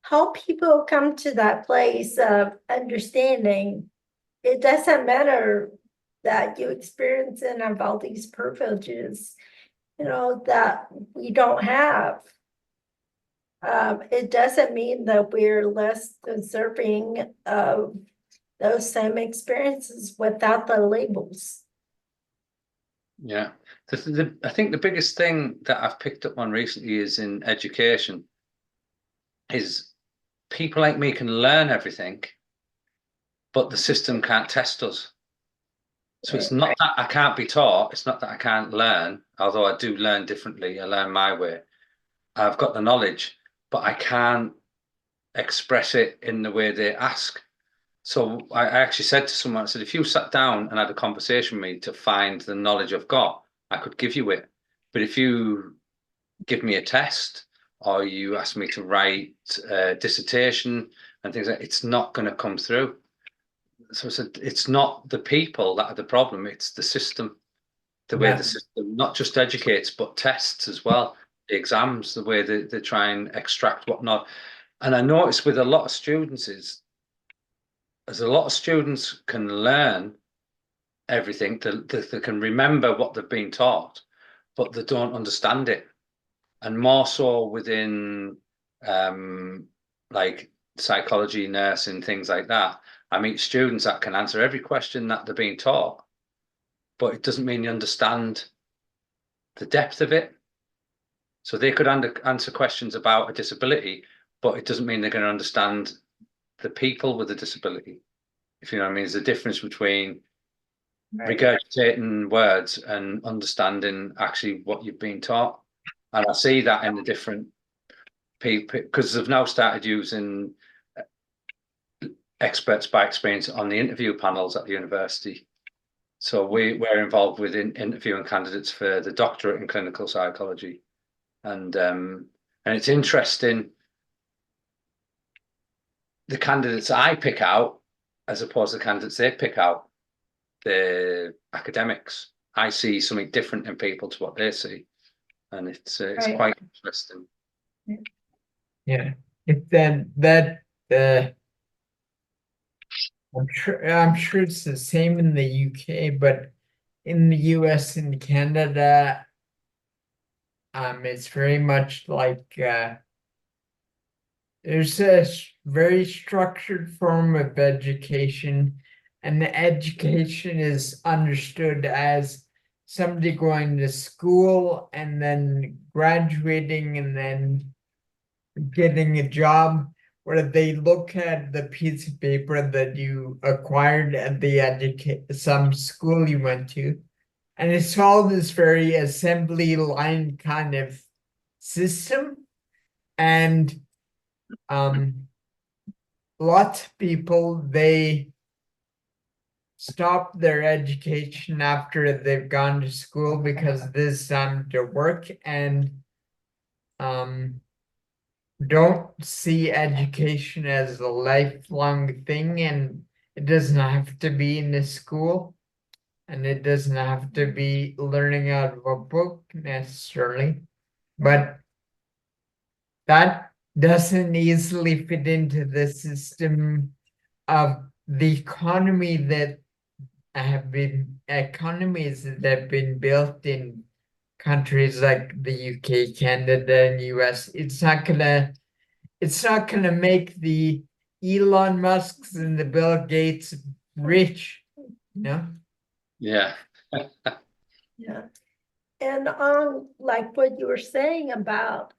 help people come to that place of understanding. It doesn't matter that you experience and have all these privileges, that we don't have. It doesn't mean that we're less deserving of those same experiences without the labels. Yeah, I think the biggest thing that I've picked up on recently is in education, is people like me can learn everything, but the system can't test us. So it's not that I can't be taught, it's not that I can't learn, although I do learn differently, I learn my way. I've got the knowledge, but I can't express it in the way they ask. So I actually said to someone, I said, if you sat down and had a conversation with me to find the knowledge I've got, I could give you it. But if you give me a test or you ask me to write a dissertation and things like that, it's not going to come through. So I said, it's not the people that are the problem, it's the system. The way the system not just educates, but tests as well. The exams, the way they try and extract whatnot. And I noticed with a lot of students as a lot of students can learn everything, they can remember what they've been taught, but they don't understand it. And more so within like psychology, nursing, things like that. I meet students that can answer every question that they're being taught, but it doesn't mean you understand the depth of it. So they could answer questions about a disability, but it doesn't mean they're going to understand the people with a disability. If you know what I mean, there's a difference between regurgitating words and understanding actually what you've been taught. And I see that in the different people, because they've now started using experts by experience on the interview panels at the university. So we're involved with interviewing candidates for the doctorate in clinical psychology. And it's interesting, the candidates I pick out as opposed to the candidates they pick out, the academics. I see something different in people to what they see, and it's quite interesting. Yeah, I'm sure it's the same in the UK, but in the US and Canada, it's very much like there's a very structured form of education, and the education is understood as somebody going to school and then graduating and then getting a job, where they look at the piece of paper that you acquired at the some school you went to, and it's all this very assembly line kind of system. And lots of people, they stop their education after they've gone to school because this is time to work, and don't see education as a lifelong thing, and it doesn't have to be in the school, and it doesn't have to be learning out of a book necessarily, but that doesn't easily fit into the system of the economy that economies that have been built in countries like the UK, Canada, and US. It's not gonna make the Elon Musks and the Bill Gates rich, you know? Yeah. Yeah. And on like what you were saying about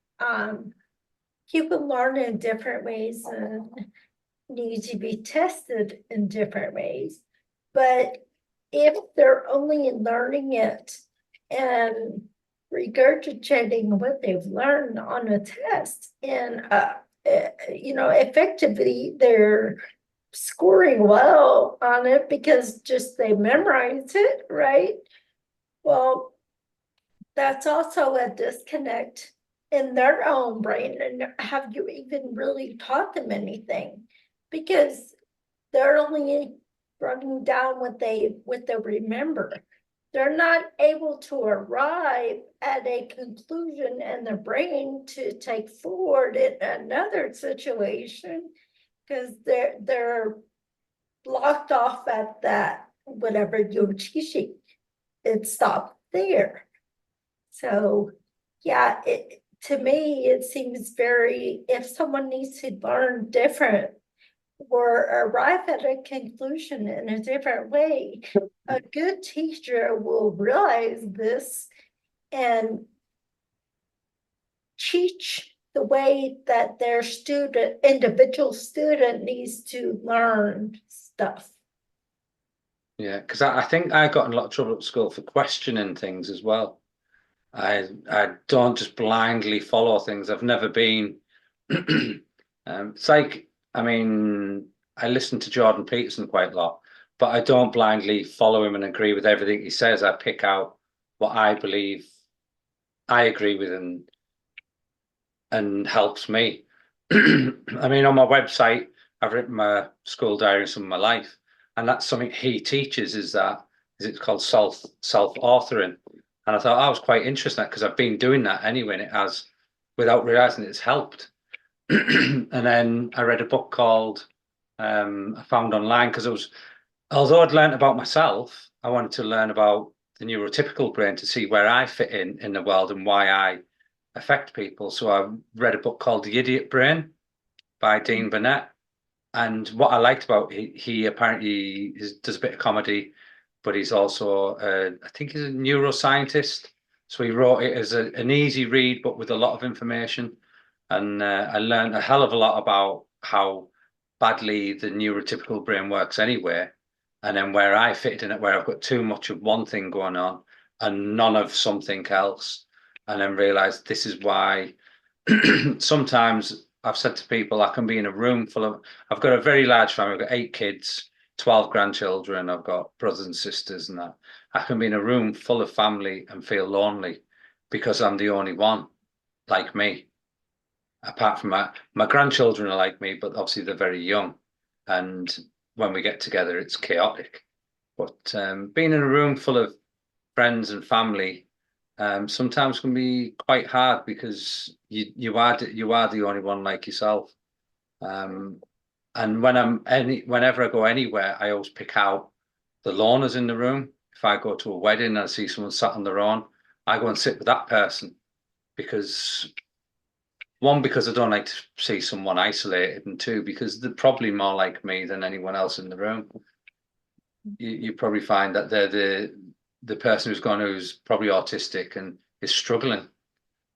people learn in different ways and need to be tested in different ways. But if they're only learning it and regurgitating what they've learned on a test and effectively they're scoring well on it because just they memorize it, right? Well, that's also a disconnect in their own brain. And have you even really taught them anything? Because they're only running down what they remember. They're not able to arrive at a conclusion in their brain to take forward in another situation because they're blocked off at that whatever you're teaching. It stopped there. So yeah, to me, it seems very, if someone needs to learn different or arrive at a conclusion in a different way, a good teacher will realize this and teach the way that their individual student needs to learn stuff. Yeah, because I think I got in a lot of trouble at school for questioning things as well. I don't just blindly follow things. I've never been. It's like, I mean, I listen to Jordan Peterson quite a lot, but I don't blindly follow him and agree with everything he says. I pick out what I believe I agree with and helps me. I mean, on my website, I've written my school diary and some of my life, and that's something he teaches is it's called self-authoring. And I thought I was quite interested because I've been doing that anyway, and it has, without realizing it's helped. And then I read a book called I found online because although I'd learned about myself, I wanted to learn about the neurotypical brain to see where I fit in the world and why I affect people. So I read a book called The Idiot Brain by Dean Burnett. And what I liked about he apparently does a bit of comedy, but he's also I think he's a neuroscientist. So he wrote it as an easy read, but with a lot of information. And I learned a hell of a lot about how badly the neurotypical brain works anyway, and then where I fit in it, where I've got too much of one thing going on and none of something else, and then realized this is why sometimes I've said to people I can be in a room full of, I've got a very large family, I've got 8 kids, 12 grandchildren, I've got brothers and sisters and that. I can be in a room full of family and feel lonely because I'm the only one like me. Apart from my grandchildren are like me, but obviously they're very young. And when we get together, it's chaotic. But being in a room full of friends and family sometimes can be quite hard because you are the only one like yourself. And whenever I go anywhere, I always pick out the loners in the room. If I go to a wedding and I see someone sat on their own, I go and sit with that person because I don't like to see someone isolated, and two, because they're probably more like me than anyone else in the room. You probably find that they're the person who's probably autistic and is struggling.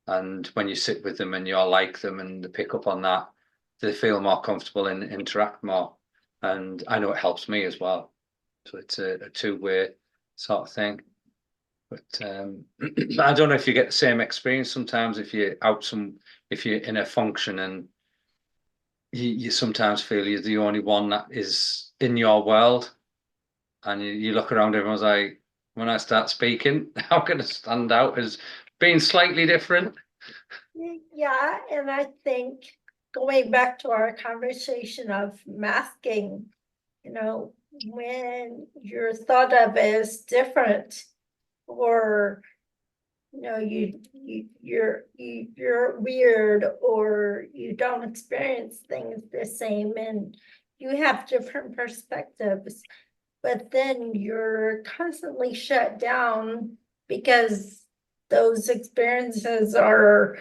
And when you sit with them and you're like them and they pick up on that, they feel more comfortable and interact more. And I know it helps me as well. So it's a two-way sort of thing. But I don't know if you get the same experience sometimes if you're in a function and you sometimes feel you're the only one that is in your world. and you look around, everyone's like, when I start speaking, how can I stand out as being slightly different? Yeah, and I think going back to our conversation of masking, when you're thought of as different, or you're weird, or you don't experience things the same, and you have different perspectives, but then you're constantly shut down because those experiences are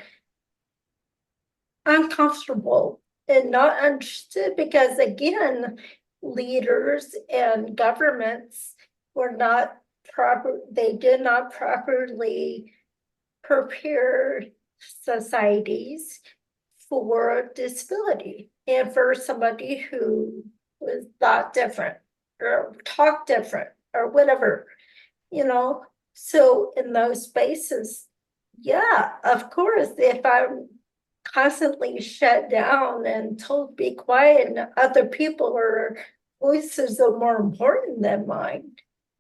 uncomfortable and not understood, because again, leaders and governments were not they did not properly prepare societies for disability and for somebody who was thought different or talked different or whatever, so in those spaces, yeah, of course, if I'm constantly shut down and told to be quiet, and other people or voices are more important than mine,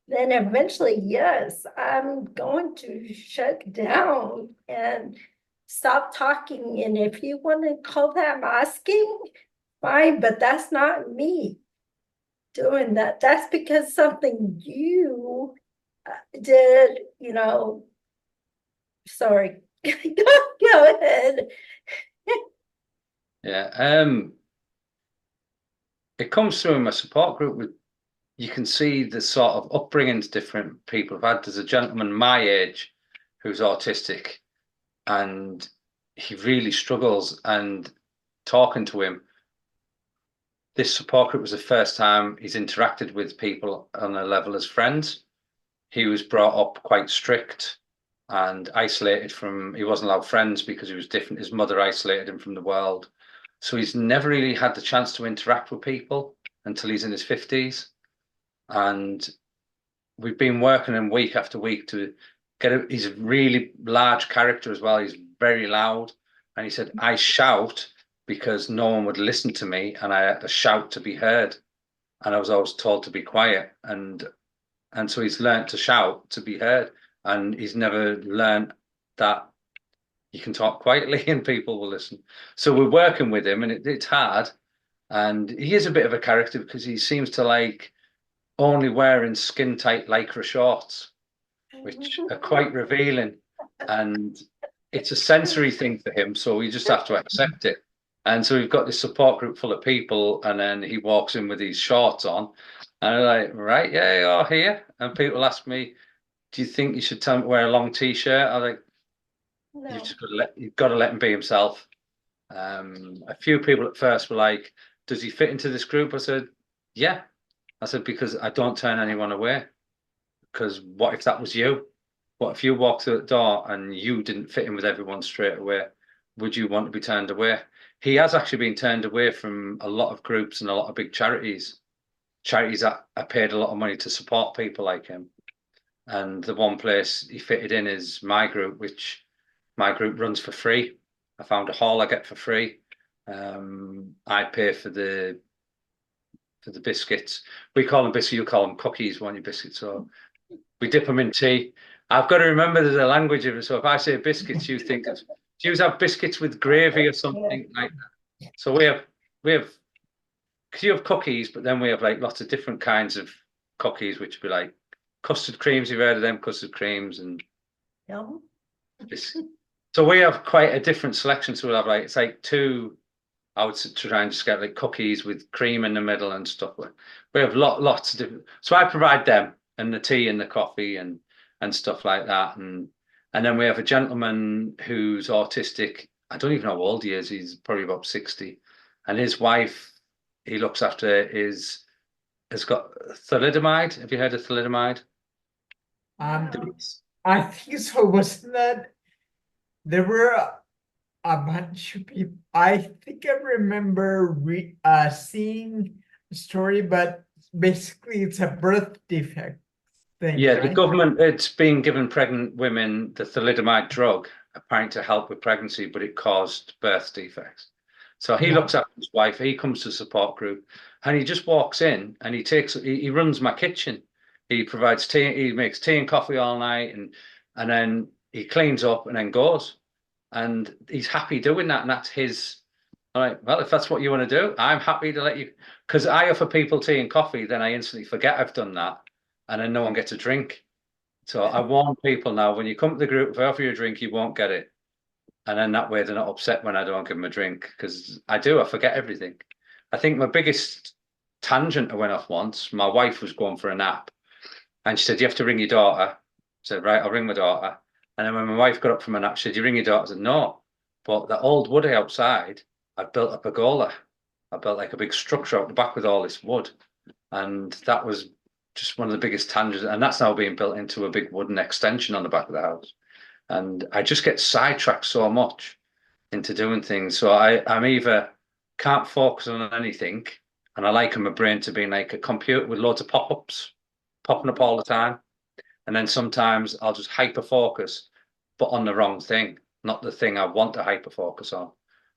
then eventually, yes, I'm going to shut down and stop talking. And if you want to call that masking, fine, but that's not me doing that. That's because something you did, sorry. Go ahead. Yeah. It comes through in my support group with, you can see the sort of upbringings different people have had. There's a gentleman my age who's autistic, and he really struggles, and talking to him, this support group was the first time he's interacted with people on a level as friends. He was brought up quite strict and isolated from, he wasn't allowed friends because he was different. His mother isolated him from the world. So he's never really had the chance to interact with people until he's in his 50s. And we've been working him week after week to he's a really large character as well. He's very loud. And he said, I shout because no one would listen to me, and I had to shout to be heard. And I was always told to be quiet. And so he's learned to shout to be heard. And he's never learned that you can talk quietly and people will listen. So we're working with him, and it's hard. And he is a bit of a character because he seems to like only wearing skin tight Lycra shorts, which are quite revealing. And it's a sensory thing for him. So we just have to accept it. And so we've got this support group full of people, and then he walks in with these shorts on. And I'm like, right, yeah, you're here. And people ask me, do you think you should tell him to wear a long t-shirt? I'm like, No. you've got to let him be himself. A few people at first were like, does he fit into this group? I said, yeah. I said, because I don't turn anyone away. Because what if that was you? What if you walked through the door and you didn't fit in with everyone straight away? Would you want to be turned away? He has actually been turned away from a lot of groups and a lot of big charities that are paid a lot of money to support people like him. And the one place he fitted in is my group, which my group runs for free. I found a hall I get for free. I pay for the biscuits. We call them biscuits, you call them cookies, won't you, biscuits? So we dip them in tea. I've got to remember there's a language of it. So if I say biscuits, you think of, do you have biscuits with gravy or something like that? So we have, because you have cookies, but then we have like lots of different kinds of cookies, which would be like custard creams. You've heard of them, custard creams, and No. so we have quite a different selection. So we'll have like, it's like two, I would try and just get like cookies with cream in the middle and stuff. We have lots of different. So I provide them and the tea and the coffee and stuff like that. And then we have a gentleman who's autistic. I don't even know how old he is. He's probably about 60. And his wife, he looks after, has got thalidomide. Have you heard of thalidomide? I think so. Wasn't that there were a bunch of people? I think I remember seeing a story, but basically it's a birth defect thing. Yeah, right? the government, it's been given pregnant women the thalidomide drug, apparently to help with pregnancy, but it caused birth defects. So he looks after his wife, he comes to support group, and he just walks in and he runs my kitchen. He provides tea. He makes tea and coffee all night, and then he cleans up and then goes. And he's happy doing that, and that's his. All right. Well, if that's what you want to do, I'm happy to let you. Because I offer people tea and coffee, then I instantly forget I've done that, and then no one gets a drink. So I warn people now: when you come to the group, if I offer you a drink, you won't get it, and then that way they're not upset when I don't give them a drink, because I forget everything. I think my biggest tangent I went off once. My wife was going for a nap, and she said, "You have to ring your daughter." I said, "Right, I'll ring my daughter." And then when my wife got up from a nap, she said, "You ring your daughter?" I said, "No, but the old wood outside, I've built a pergola. I built like a big structure out the back with all this wood." And that was just one of the biggest tangents. And that's now being built into a big wooden extension on the back of the house. And I just get sidetracked so much into doing things. So I'm either can't focus on anything, and I like my brain to be like a computer with loads of pop-ups popping up all the time. And then sometimes I'll just hyper focus, but on the wrong thing, not the thing I want to hyper focus on.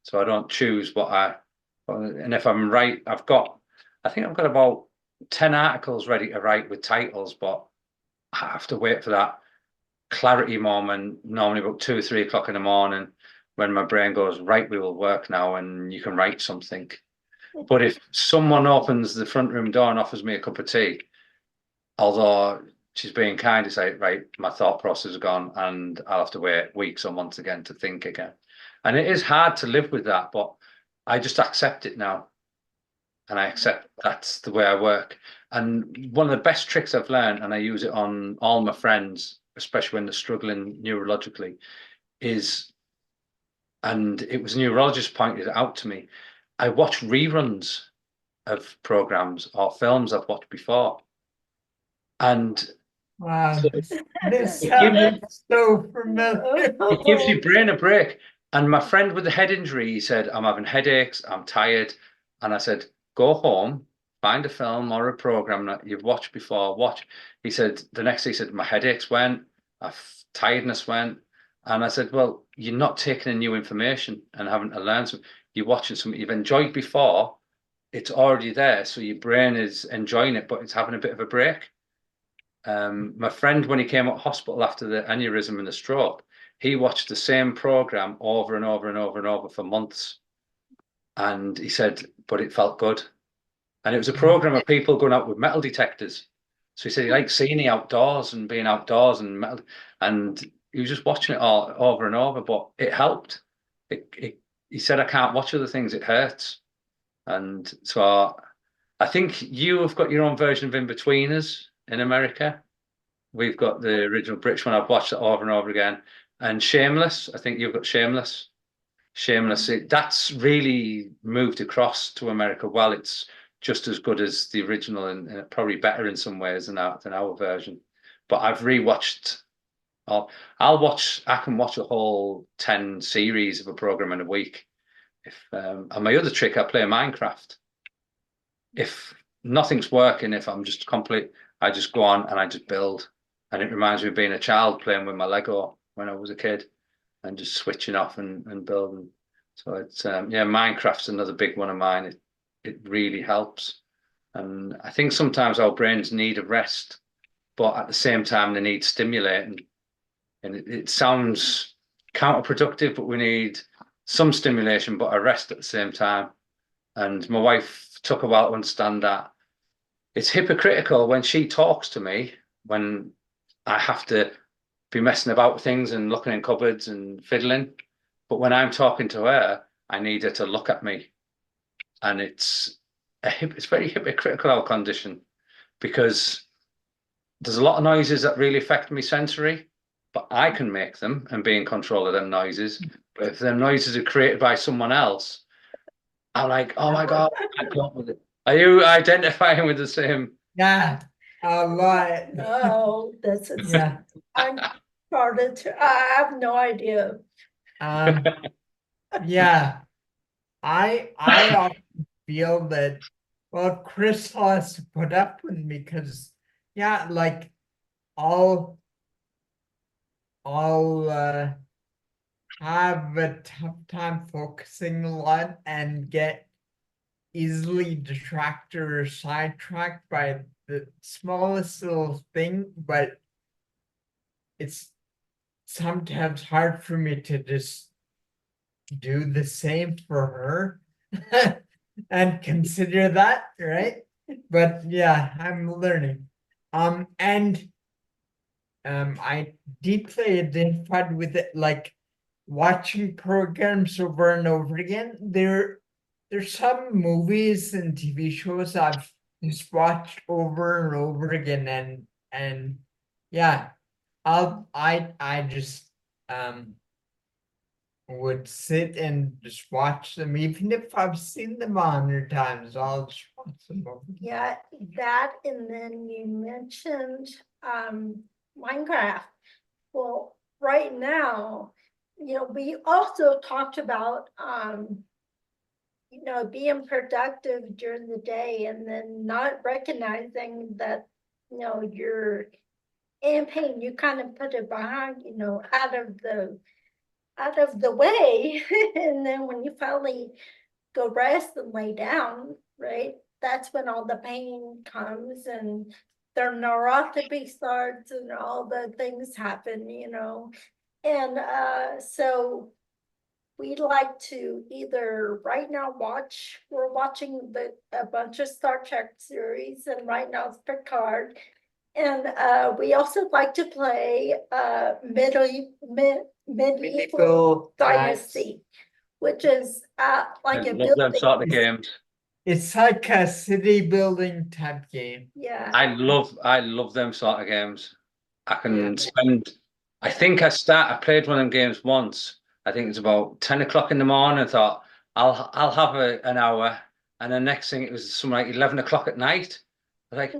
So I don't choose and if I'm right, I think I've got about 10 articles ready to write with titles, but I have to wait for that clarity moment, normally about 2 or 3 o'clock in the morning, when my brain goes, right, we will work now, and you can write something. But if someone opens the front room door and offers me a cup of tea, although she's being kind to say, right, my thought process is gone, and I'll have to wait weeks or months again to think again. And it is hard to live with that, but I just accept it now. And I accept that's the way I work. And one of the best tricks I've learned, and I use it on all my friends, especially when they're struggling neurologically, is, and it was a neurologist pointed it out to me, I watch reruns of programs or films I've watched before. And Wow, this it sounded so familiar. gives your brain a break. And my friend with the head injury, he said, "I'm having headaches, I'm tired." And I said, "Go home, find a film or a program that you've watched before, watch." He said, the next day, he said, "My headaches went, my tiredness went." And I said, "Well, you're not taking in new information and having to learn something. You're watching something you've enjoyed before. It's already there. So your brain is enjoying it, but it's having a bit of a break." My friend, when he came out of hospital after the aneurysm and the stroke, he watched the same program over and over and over and over for months. And he said, but it felt good. And it was a program of people going out with metal detectors. So he said he liked seeing the outdoors and being outdoors and metal. And he was just watching it all over and over, but it helped. He said, "I can't watch other things, it hurts." And so I think you have got your own version of In-Betweeners in America. We've got the original British one. I've watched it over and over again. And Shameless, I think you've got Shameless. Shameless, that's really moved across to America. Well, it's just as good as the original, and probably better in some ways than our version. But I've rewatched. I can watch a whole 10 series of a program in a week. And my other trick, I play Minecraft. If nothing's working, if I'm just complete, I just go on and I just build. And it reminds me of being a child playing with my Lego when I was a kid, and just switching off and building. So it's Minecraft's another big one of mine. It really helps. And I think sometimes our brains need a rest, but at the same time they need stimulating. And it sounds counterproductive, but we need some stimulation, but a rest at the same time. And my wife took a while to understand that. It's hypocritical when she talks to me, when I have to be messing about with things and looking in cupboards and fiddling. But when I'm talking to her, I need her to look at me. And it's very hypocritical, our condition, because there's a lot of noises that really affect me sensory, but I can make them and be in control of them noises. But if them noises are created by someone else, I'm like, oh my God, I can't with it. Are you identifying with the same? Yeah, a lot. Oh, that's it. Yeah. I'm started to, I have no idea. Yeah. I often feel that, well, Chris has to put up with me because, yeah, like I'll have a tough time focusing a lot and get easily distracted or sidetracked by the smallest little thing, but it's sometimes hard for me to just do the same for her and consider that, right? But yeah, I'm learning. And I deeply identified with it, like watching programs over and over again. There's some movies and TV shows I've just watched over and over again, and yeah, I just would sit and just watch them, even if I've seen them 100 times. I'll just watch them over. Yeah, that, and then you mentioned Minecraft. Well, right now, we also talked about being productive during the day and then not recognizing that, you're in pain. You kind of put it behind, out of the way. And then when you finally go rest and lay down, right? That's when all the pain comes and their neuropathy starts and all the things happen, And so we'd like to either right now we're watching a bunch of Star Trek series, and right now it's Picard. And we also like to play medieval Medieval dynasty, which is I like a love them building. sort of games. It's like a city building type game. Yeah, I love them sort of games. I can Yeah. spend. I think I played one of them games once. I think it's about 10 o'clock in the morning. I thought I'll have an hour, and the next thing it was something like 11 o'clock at night. Like,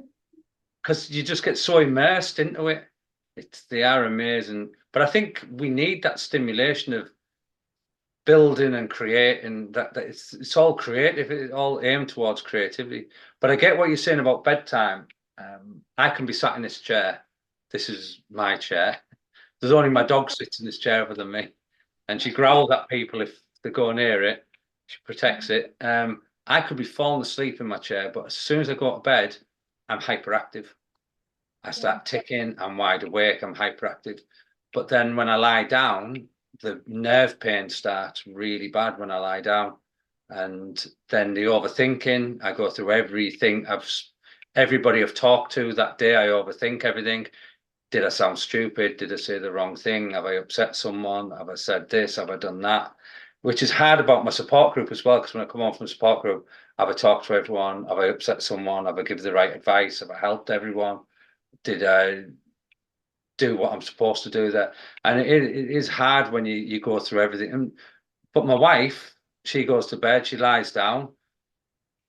because you just get so immersed into it. They are amazing. But I think we need that stimulation of building and creating. That it's all creative. It's all aimed towards creativity. But I get what you're saying about bedtime. I can be sat in this chair. This is my chair. There's only my dog sits in this chair other than me, and she growls at people if they go near it. She protects it. I could be falling asleep in my chair, but as soon as I go to bed, I'm hyperactive. I start ticking, I'm wide awake, I'm hyperactive. But then when I lie down, the nerve pain starts really bad when I lie down. And then the overthinking, I go through everything. Everybody I've talked to that day, I overthink everything. Did I sound stupid? Did I say the wrong thing? Have I upset someone? Have I said this? Have I done that? Which is hard about my support group as well, because when I come on from the support group, have I talked to everyone? Have I upset someone? Have I given the right advice? Have I helped everyone? Did I do what I'm supposed to do there? And it is hard when you go through everything. But my wife, she goes to bed, she lies down.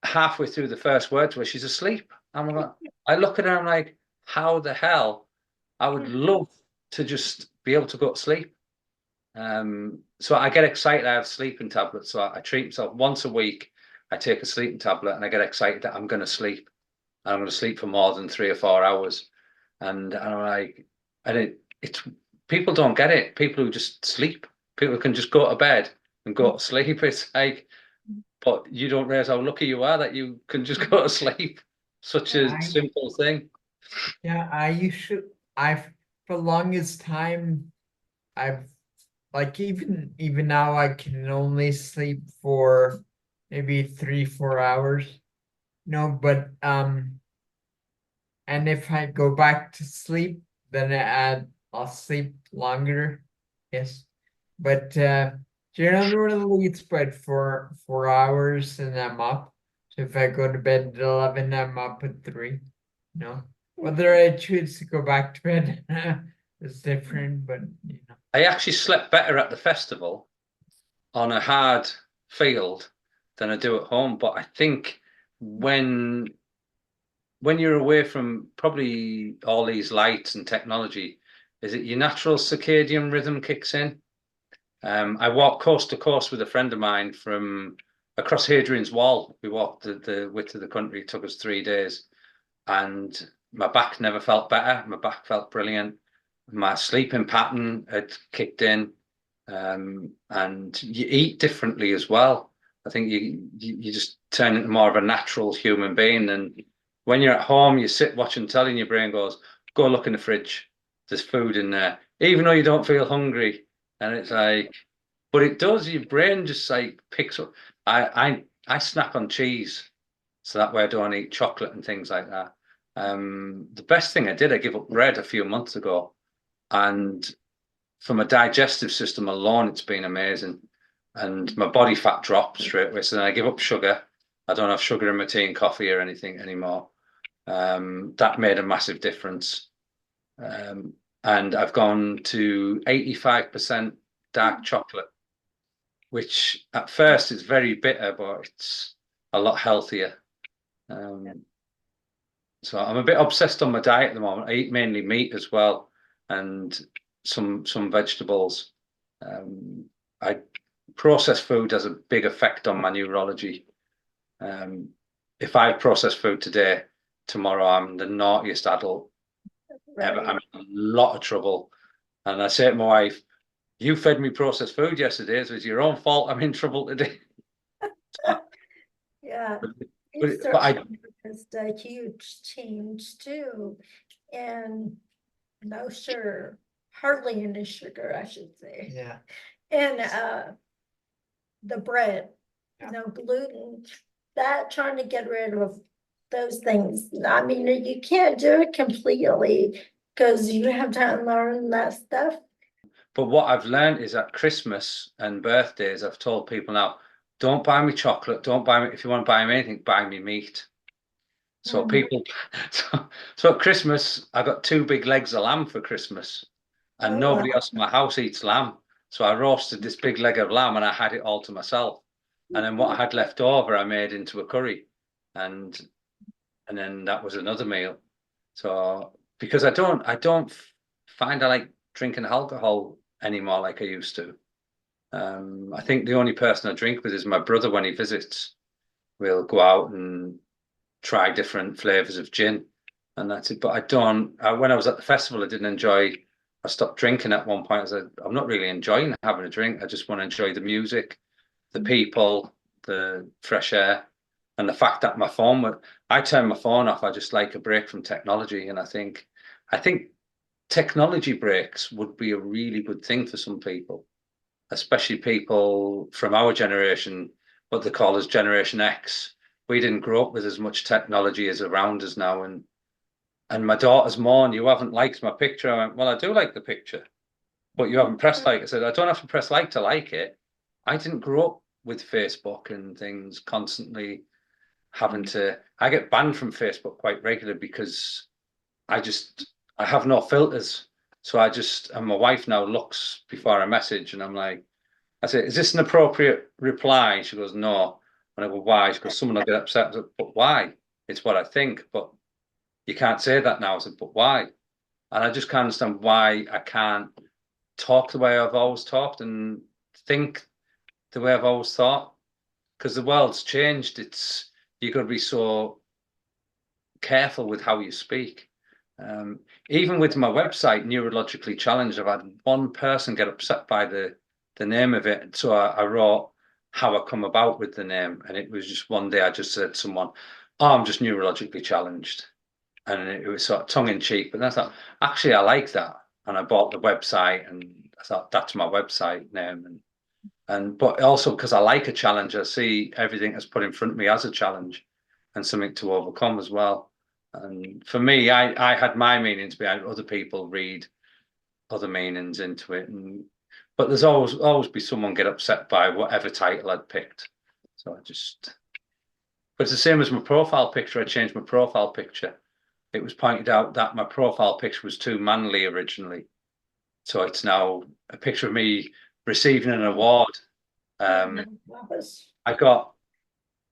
Halfway through the first word to her, she's asleep. I look at her, I'm like, how the hell? I would love to just be able to go to sleep. So I get excited. I have sleeping tablets. So I treat myself once a week. I take a sleeping tablet and I get excited that I'm going to sleep. And I'm going to sleep for more than 3 or 4 hours. And I'm like, it's people don't get it. People who just sleep, people can just go to bed and go to sleep. It's like, but you don't realize how lucky you are that you can just go to sleep. Such a simple thing. Yeah, I've for the longest time, I've like even now I can only sleep for maybe 3-4 hours. No, but and if I go back to sleep, then I'll sleep longer. Yes. But generally it's about 4 hours and I'm up. So if I go to bed at 11, I'm up at 3. No. Whether I choose to go back to bed is different, but I actually slept better at the festival on a hard field than I do at home. But I think when you're away from probably all these lights and technology, is it your natural circadian rhythm kicks in? I walked coast to coast with a friend of mine from across Hadrian's Wall. We walked the width of the country. It took us 3 days, and my back never felt better. My back felt brilliant. My sleeping pattern had kicked in, and you eat differently as well. I think you just turn into more of a natural human being. And when you're at home, you sit watching telly and your brain goes, go look in the fridge. There's food in there, even though you don't feel hungry. And it's like, but it does, your brain just like picks up. I snack on cheese. So that way I don't eat chocolate and things like that. The best thing I did, I gave up bread a few months ago. And from a digestive system alone, it's been amazing. And my body fat dropped straight away. So then I give up sugar. I don't have sugar in my tea and coffee or anything anymore. That made a massive difference. And I've gone to 85% dark chocolate, which at first is very bitter, but it's a lot healthier. So I'm a bit obsessed on my diet at the moment. I eat mainly meat as well, and some vegetables. Processed food has a big effect on my neurology. If I process food today, tomorrow I'm the naughtiest adult ever. I'm in a lot of trouble. And I say to my wife, you fed me processed food yesterday, so it's your own fault I'm in trouble today. Yeah. But It I certainly is a huge change too. And no sugar, hardly any sugar, I should say. Yeah. And the bread, Yeah. no gluten, that trying to get rid of those things. I mean, you can't do it completely because you have to unlearn that stuff. But what I've learned is at Christmas and birthdays, I've told people now, don't buy me chocolate, don't buy me, if you want to buy me anything, buy me meat. So people, so at Christmas, I got 2 big legs of lamb for Christmas, and Oh, nobody wow. else in my house eats lamb. So I roasted this big leg of lamb and I had it all to myself. And then what I had left over, I made into a curry, and then that was another meal. So because I don't find I like drinking alcohol anymore like I used to. I think the only person I drink with is my brother when he visits. We'll go out and try different flavors of gin, and that's it. But I don't. When I was at the festival, I didn't enjoy. I stopped drinking at one point. I said, I'm not really enjoying having a drink. I just want to enjoy the music, the people, the fresh air, and the fact that my phone would. I turn my phone off. I just like a break from technology, and I think technology breaks would be a really good thing for some people, especially people from our generation, what they call as Generation X. We didn't grow up with as much technology as around us now. And my daughter's moan, you haven't liked my picture. I went, well, I do like the picture, but you haven't pressed like. I said, I don't have to press like to like it. I didn't grow up with Facebook and things constantly having to. I get banned from Facebook quite regularly because I have no filters. So and my wife now looks before I message, and I'm like, I say, is this an appropriate reply? She goes, no. And I go, why? She goes, someone will get upset. I said, but why? It's what I think, but you can't say that now. I said, but why? And I just can't understand why I can't talk the way I've always talked and think the way I've always thought. Because the world's changed. You've got to be so careful with how you speak. Even with my website, Neurologically Challenged, I've had one person get upset by the name of it. So I wrote how I come about with the name. And it was just one day I just said to someone, oh, I'm just neurologically challenged. And it was sort of tongue in cheek. But then I thought, actually, I like that. And I bought the website and I thought that's my website name. But also because I like a challenge, I see everything that's put in front of me as a challenge and something to overcome as well. And for me, I had my meanings behind it. Other people read other meanings into it. But there's always be someone get upset by whatever title I'd picked. So but it's the same as my profile picture. I changed my profile picture. It was pointed out that my profile picture was too manly originally. So it's now a picture of me receiving an award. I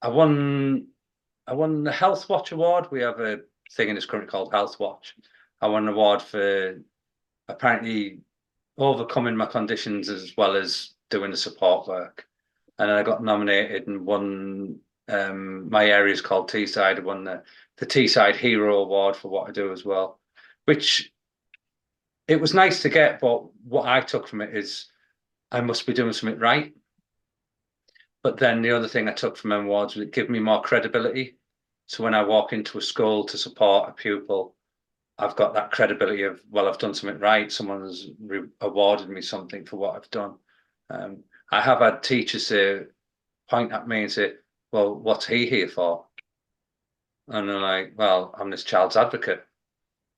won the Health Watch Award. We have a thing in this country called Health Watch. I won an award for apparently overcoming my conditions as well as doing the support work. And then I got nominated and won. My area is called Teesside. I won the Teesside Hero Award for what I do as well, which it was nice to get. But what I took from it is I must be doing something right. But then the other thing I took from them awards was it gave me more credibility. So when I walk into a school to support a pupil, I've got that credibility of, well, I've done something right. Someone has awarded me something for what I've done. I have had teachers point at me and say, well, what's he here for? And they're like, well, I'm this child's advocate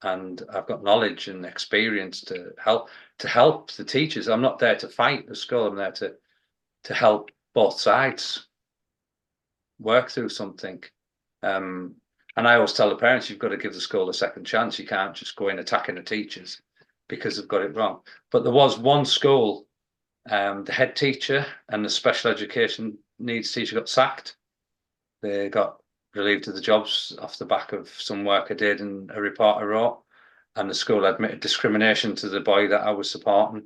and I've got knowledge and experience to help the teachers. I'm not there to fight the school. I'm there to help both sides work through something. And I always tell the parents, you've got to give the school a second chance. You can't just go in attacking the teachers because they've got it wrong. But there was one school, the head teacher and the special education needs teacher got sacked. They got relieved of the jobs off the back of some work I did and a report I wrote. And the school admitted discrimination to the boy that I was supporting.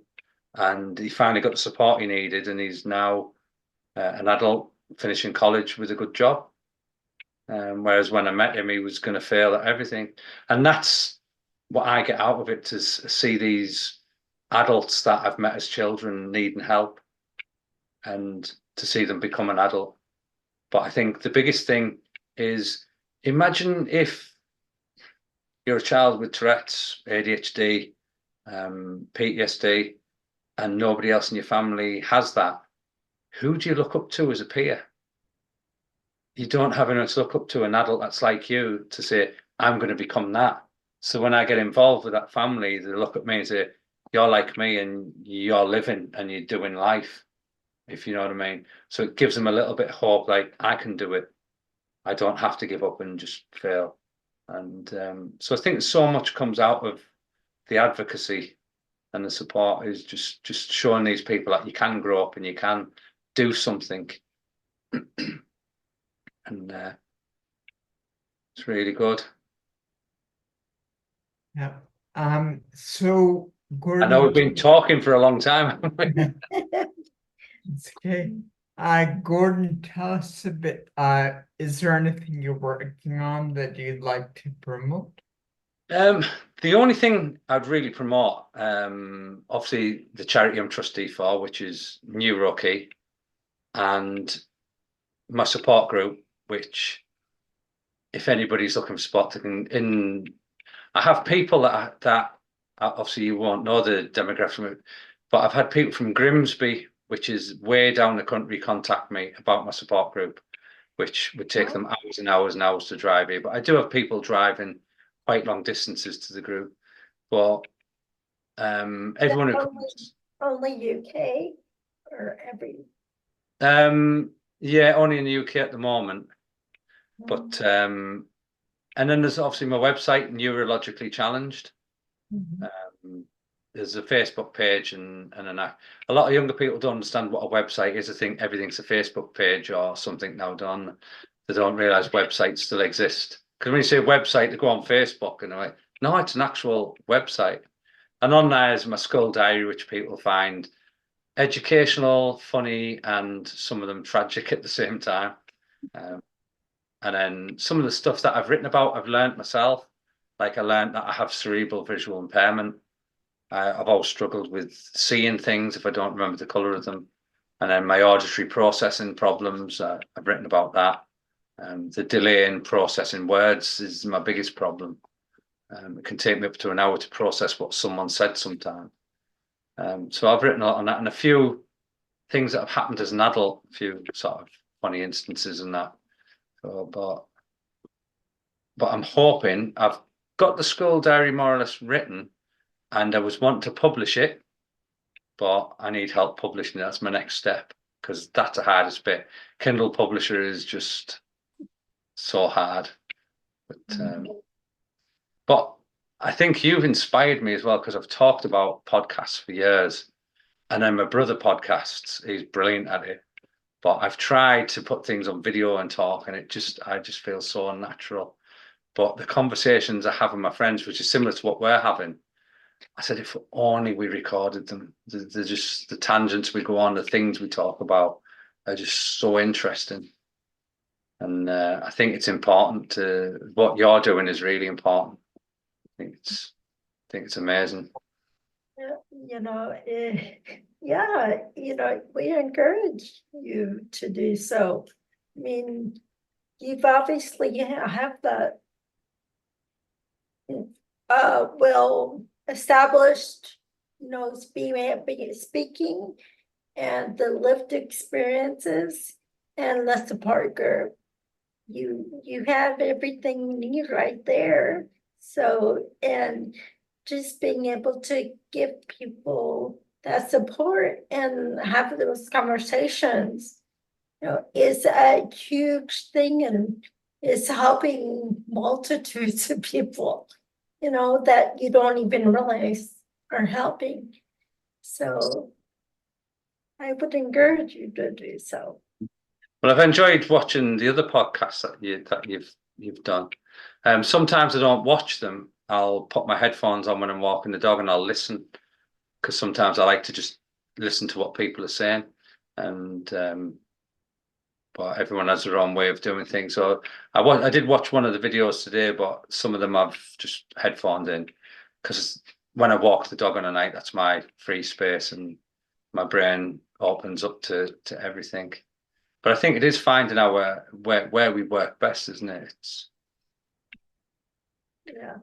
And he finally got the support he needed. And he's now an adult finishing college with a good job. Whereas when I met him, he was going to fail at everything. And that's what I get out of it, to see these adults that I've met as children needing help and to see them become an adult. But I think the biggest thing is, imagine if you're a child with Tourette's, ADHD, PTSD, and nobody else in your family has that. Who do you look up to as a peer? You don't have anyone to look up to, an adult that's like you, to say, I'm going to become that. So when I get involved with that family, they look at me and say, you're like me and you're living and you're doing life, if you know what I mean. So it gives them a little bit of hope, like, I can do it. I don't have to give up and just fail. And so I think so much comes out of the advocacy and the support, is just showing these people that you can grow up and you can do something. And it's really good. Yeah. So I Gordon. know we've been talking for a long time, haven't we? It's okay. Gordon, tell us a bit, is there anything you're working on that you'd like to promote? The only thing I'd really promote, obviously the charity I'm trustee for, which is New Rookie, and my support group, which if anybody's looking for support, I have people that obviously you won't know the demographic, but I've had people from Grimsby, which is way down the country, contact me about my support group, which would take them hours and hours and hours to drive here. But I do have people driving quite long distances to the group. But everyone who comes, Only UK or every? yeah, only in the UK at the moment. But and then there's obviously my website, Neurologically Challenged. There's a Facebook page and a lot of younger people don't understand what a website is. I think everything's a Facebook page or something now done. They don't realize websites still exist. Because when you say website, they go on Facebook and they're like, no, it's an actual website. And on there is my school diary, which people find educational, funny, and some of them tragic at the same time. And then some of the stuff that I've written about, I've learned myself. Like I learned that I have cerebral visual impairment. I've always struggled with seeing things if I don't remember the color of them. And then my auditory processing problems, I've written about that. The delay in processing words is my biggest problem. It can take me up to an hour to process what someone said sometimes. So I've written a lot on that, and a few things that have happened as an adult, a few sort of funny instances and that. So, but I'm hoping, I've got the school diary more or less written, and I was wanting to publish it, but I need help publishing it. That's my next step, because that's the hardest bit. Kindle publisher is just so hard. But I think you've inspired me as well, because I've talked about podcasts for years, and then my brother podcasts, he's brilliant at it. But I've tried to put things on video and talk, and I just feel so unnatural. But the conversations I have with my friends, which is similar to what we're having, I said, if only we recorded them. They're just the tangents we go on, the things we talk about are just so interesting. And I think it's important to, what you're doing is really important. I think it's amazing. You know, yeah, we encourage you to do so. I mean, you've obviously have that well established, speaking and the lived experiences and the support group. You have everything you need right there. So, and just being able to give people that support and have those conversations, is a huge thing and is helping multitudes of people, that you don't even realize are helping. So I would encourage you to do so. Well, I've enjoyed watching the other podcasts that you've done. Sometimes I don't watch them. I'll put my headphones on when I'm walking the dog and I'll listen, because sometimes I like to just listen to what people are saying. And but everyone has their own way of doing things. So I did watch one of the videos today, but some of them I've just headphoned in, because when I walk the dog on a night, that's my free space and my brain opens up to everything. But I think it is finding our where we work best, isn't it? It's Yeah.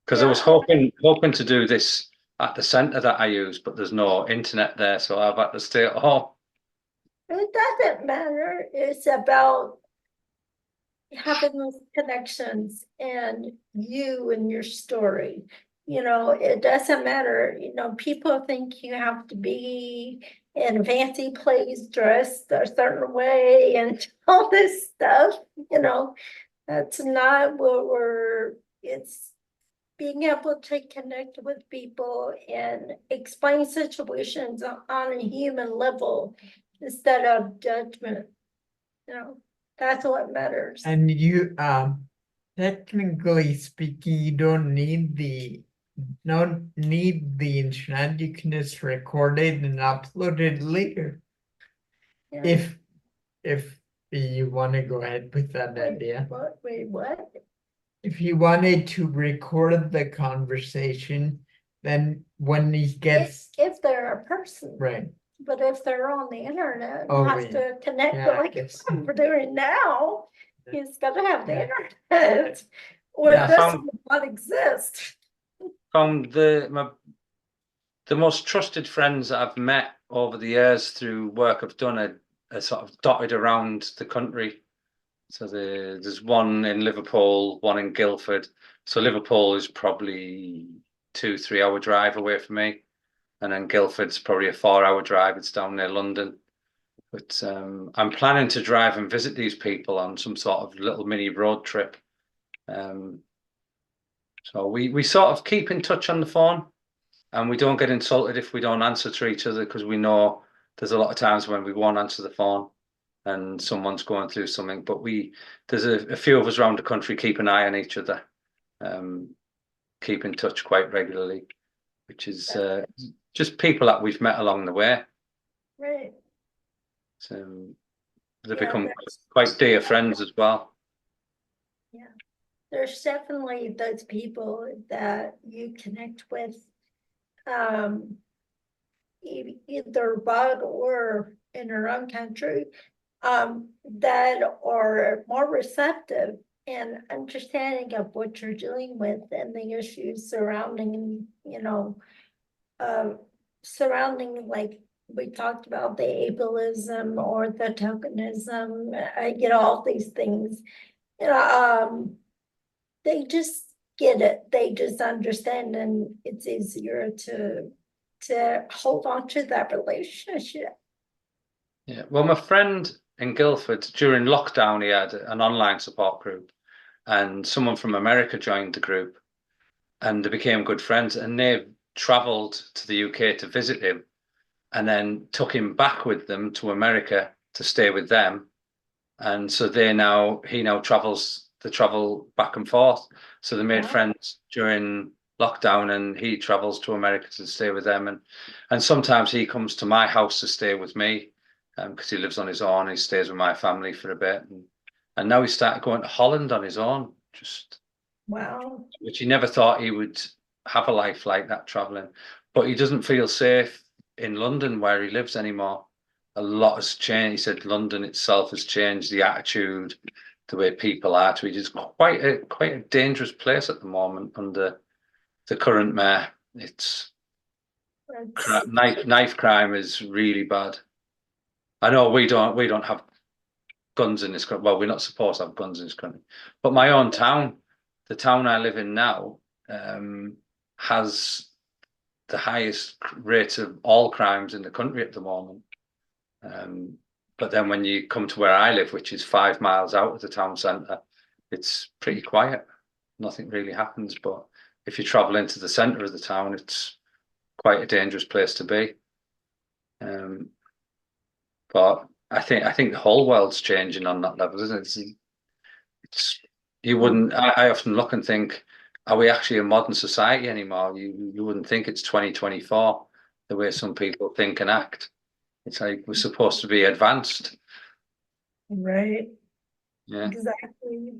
because I was Yeah. hoping to do this at the centre that I use, but there's no internet there, so I've had to stay at home. It doesn't matter. It's about having those connections and you and your story. It doesn't matter. People think you have to be in a fancy place, dressed a certain way, and all this stuff. That's not what it's being able to connect with people and explain situations on a human level instead of judgment. That's what matters. And you, technically speaking, you don't need the internet. You can just record it and upload it later. Yeah. If you want to go ahead with that idea. What? If you wanted to record the conversation, then when he gets If they're a person. right. But if they're on the internet, Oh, you have yeah. to connect, Yeah, I like guess. we're doing now. Yeah. He's gotta have the Yeah. internet. Or Yeah, I this found- would not exist. From the most trusted friends that I've met over the years through work I've done are sort of dotted around the country. So there's one in Liverpool, one in Guildford. So Liverpool is probably 2-3 hour drive away from me, and then Guildford's probably a 4 hour drive. It's down near London. But I'm planning to drive and visit these people on some sort of little mini road trip. So we sort of keep in touch on the phone, and we don't get insulted if we don't answer to each other, because we know there's a lot of times when we won't answer the phone and someone's going through something. But there's a few of us around the country keep an eye on each other, keep in touch quite regularly, which is just people that we've met along the way. Right. So they've Yeah, become quite dear friends as well. Yeah. There's definitely those people that you connect with, either abroad or in your own country, that are more receptive and understanding of what you're dealing with and the issues surrounding, surrounding, like we talked about, the ableism or the tokenism, all these things. They just get it. They just understand, and it's easier to hold on to that relationship. Yeah. Well, my friend in Guildford, during lockdown, he had an online support group, and someone from America joined the group, and they became good friends, and they traveled to the UK to visit him, and then took him back with them to America to stay with them. And so he now travel back and forth. So they made Wow. friends during lockdown, and he travels to America to stay with them. And sometimes he comes to my house to stay with me, because he lives on his own. He stays with my family for a bit. And now he started going to Holland on his own, Wow. which he never thought he would have a life like that traveling. But he doesn't feel safe in London where he lives anymore. A lot has changed. He said London itself has changed, the attitude, the way people are to it. It's quite a dangerous place at the moment under the current mayor. It's knife crime is really bad. I know we don't have guns in this country. Well, we're not supposed to have guns in this country. But my own town, the town I live in now, has the highest rate of all crimes in the country at the moment. But then when you come to where I live, which is 5 miles out of the town centre, it's pretty quiet. Nothing really happens. But if you travel into the centre of the town, it's quite a dangerous place to be. But I think the whole world's changing on that level, isn't it? It's you wouldn't. I often look and think, are we actually a modern society anymore? You wouldn't think it's 2024 the way some people think and act. It's like we're supposed to be advanced. Right. Yeah. Exactly.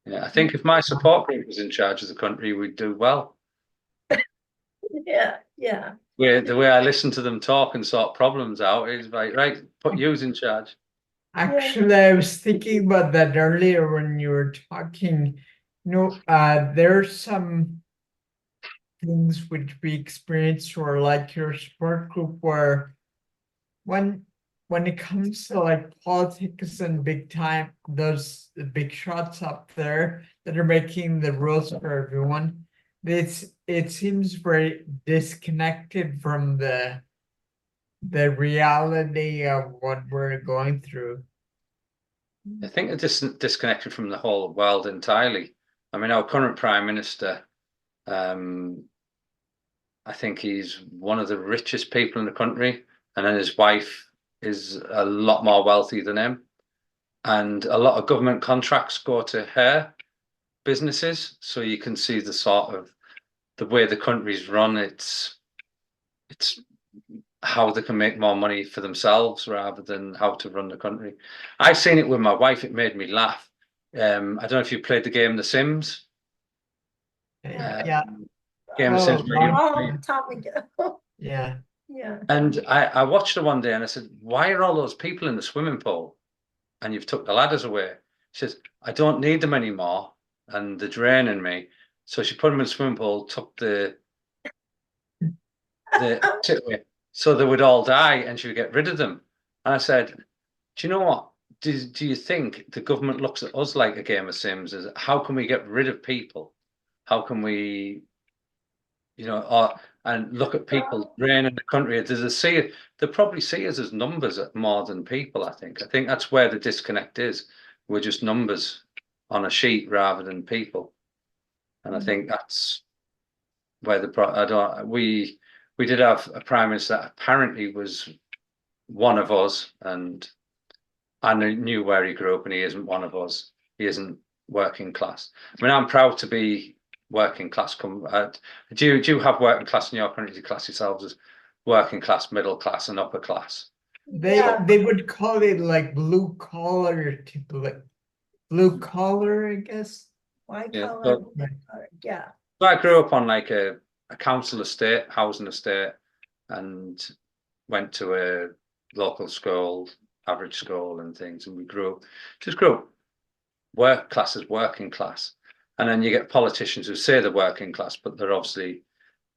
Yeah. I think if my support group was in charge of the country, we'd do well. Yeah, yeah. The way I listen to them talk and sort problems out is like, right, put yous in charge. Actually, I was thinking about that earlier when you were talking. There's some things which we experience or like your support group where when it comes to like politics and big time, those big shots up there that are making the rules for everyone, it seems very disconnected from the reality of what we're going through. I think it's disconnected from the whole world entirely. I mean, our current Prime Minister, I think he's one of the richest people in the country, and then his wife is a lot more wealthy than him. And a lot of government contracts go to her businesses, so you can see the sort of the way the country's run. It's how they can make more money for themselves rather than how to run the country. I've seen it with my wife. It made me laugh. I don't know if you played the game The Sims. Yeah. Game of Sims. Long time ago. Yeah. Yeah. And I watched her one day and I said, why are all those people in the swimming pool and you've took the ladders away? She says, I don't need them anymore and they're draining me. So she put them in the swimming pool, took the exit away, so they would all die and she would get rid of them. And I said, do you know what? Do you think the government looks at us like a game of Sims? As how can we get rid of people? How can we, and look at people draining the country? They probably see us as numbers more than people. I think that's where the disconnect is. We're just numbers on a sheet rather than people. And I think that's where we did have a prime minister that apparently was one of us, and I knew where he grew up, and he isn't one of us. He isn't working class. I mean, I'm proud to be working class. Do you have working class in your country? Do you class yourselves as working class, middle class, and upper class? They would call it like blue collar, like blue collar, I guess. White Yeah, collar. Yeah. So I grew up on like a council estate, housing estate, and went to a local school, average school and things. And we grew up work class as working class. And then you get politicians who say they're working class, but they're obviously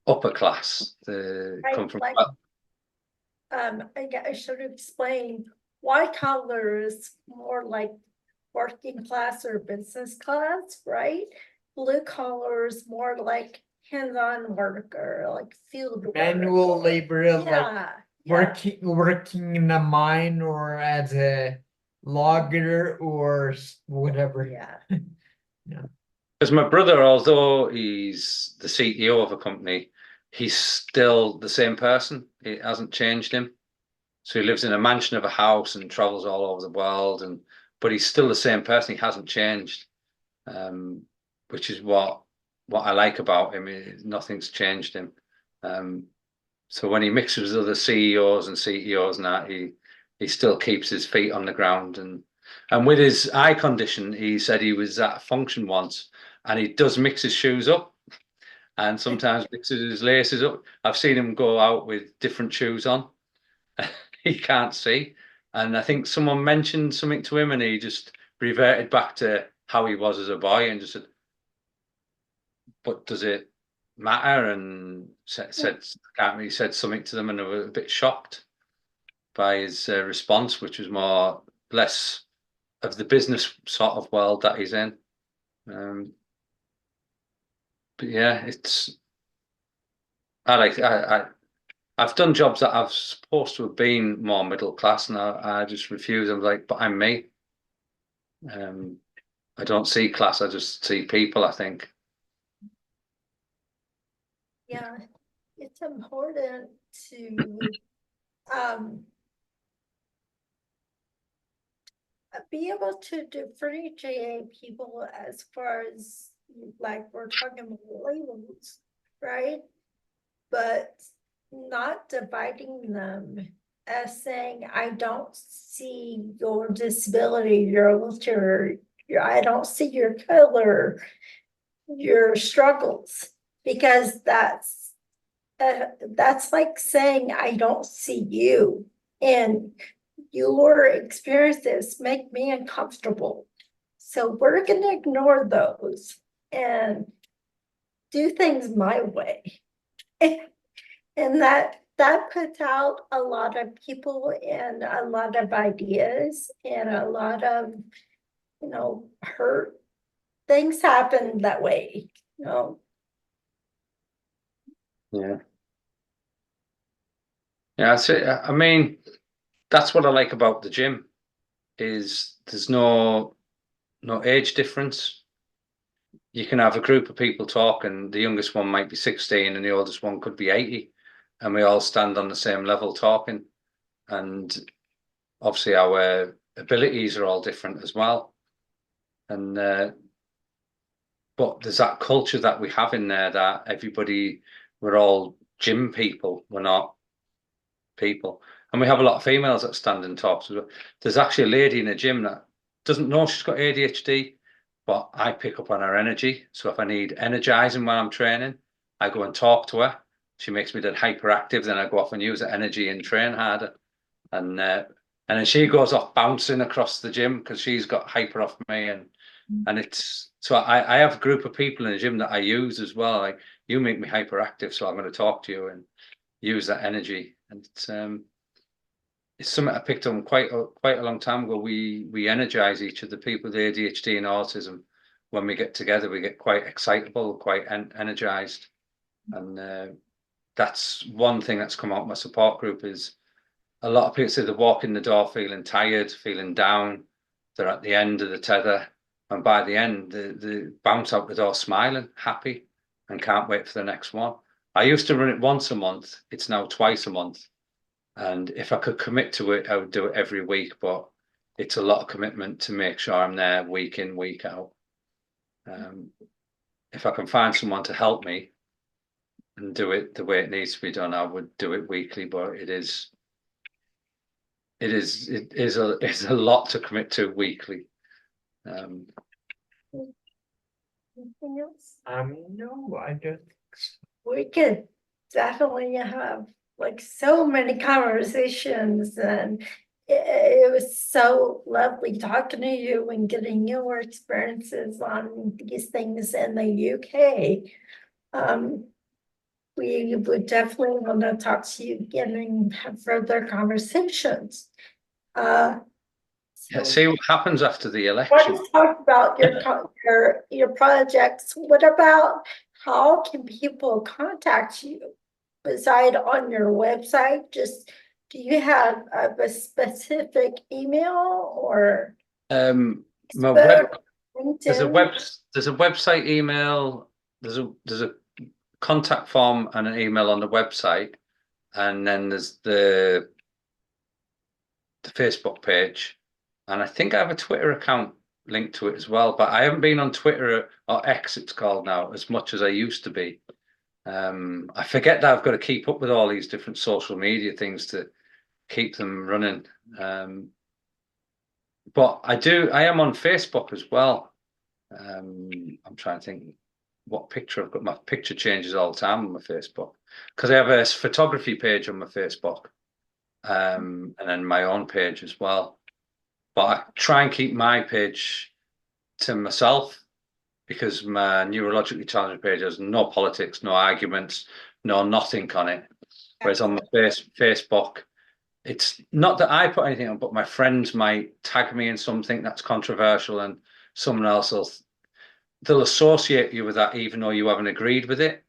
upper class. They come from I should explain, white collar is more like working class or business class, right? Blue collar is more like hands-on worker, like field work. Manual labor, like Yeah. working in a mine or as a logger or whatever. Yeah. Because my brother, although he's the CEO of a company, he's still the same person. It hasn't changed him. So he lives in a mansion of a house and travels all over the world, but he's still the same person. He hasn't changed, which is what I like about him. Nothing's changed him. So when he mixes with other CEOs and CEOs and that, he still keeps his feet on the ground. And with his eye condition, he said he was at a function once and he does mix his shoes up. and sometimes mixes his laces up. I've seen him go out with different shoes on. He can't see. And I think someone mentioned something to him and he just reverted back to how he was as a boy and just said, but does it matter? And he said something to them and they were a bit shocked by his response, which was less of the business sort of world that he's in. But yeah, I've done jobs that I've supposed to have been more middle class, and I just refuse. I'm like, but I'm me. I don't see class. I just see people, I think. Yeah, it's important to um be able to differentiate people as far as like we're talking about labels, right? But not dividing them as saying, I don't see your disability, your wheelchair, I don't see your color, your struggles, because that's like saying, I don't see you. And your experiences make me uncomfortable. So we're going to ignore those and do things my way. And that puts out a lot of people and a lot of ideas and a lot of, hurt. Things happen that way, Yeah. Yeah, I mean, that's what I like about the gym is there's no age difference. You can have a group of people talk and the youngest one might be 16 and the oldest one could be 80 and we all stand on the same level talking. And obviously our abilities are all different as well. And but there's that culture that we have in there that we're all gym people, we're not people. And we have a lot of females that stand and talk. So there's actually a lady in a gym that doesn't know she's got ADHD, but I pick up on her energy. So if I need energizing when I'm training, I go and talk to her. She makes me that hyperactive, then I go off and use that energy and train harder. And then she goes off bouncing across the gym because she's got hyper off me. And it's so I have a group of people in the gym that I use as well. Like you make me hyperactive, so I'm going to talk to you and use that energy. And it's something I picked on quite a long time ago. We energize each of the people with ADHD and autism. When we get together, we get quite excitable, quite energized. And that's one thing that's come out of my support group is a lot of people say they walk in the door feeling tired, feeling down. They're at the end of the tether. And by the end, they bounce out the door smiling, happy, and can't wait for the next one. I used to run it once a month. It's now twice a month. And if I could commit to it, I would do it every week. But it's a lot of commitment to make sure I'm there week in, week out. If I can find someone to help me and do it the way it needs to be done, I would do it weekly. But it is a lot to commit to weekly. Anything else? No, I don't. We could definitely have like so many conversations, and it was so lovely talking to you and getting your experiences on these things in the UK. We would definitely want to talk to you again and have further conversations. Yeah, see what happens after the election. Let's talk about your projects. What about how can people contact you? Beside on your website, just do you have a specific email or My Facebook, there's a LinkedIn? website email. There's a contact form and an email on the website, and then there's the Facebook page, and I think I have a Twitter account linked to it as well. But I haven't been on Twitter or X, it's called now, as much as I used to be. I forget that I've got to keep up with all these different social media things to keep them running. But I am on Facebook as well. I'm trying to think what picture I've got. My picture changes all the time on my Facebook because I have a photography page on my Facebook, and then my own page as well. But I try and keep my page to myself because my neurologically challenged page has no politics, no arguments, no nothing on it. Whereas on my Facebook, it's not that I put anything on, but my friends might tag me in something that's controversial, and someone else they'll associate you with that even though you haven't agreed with it.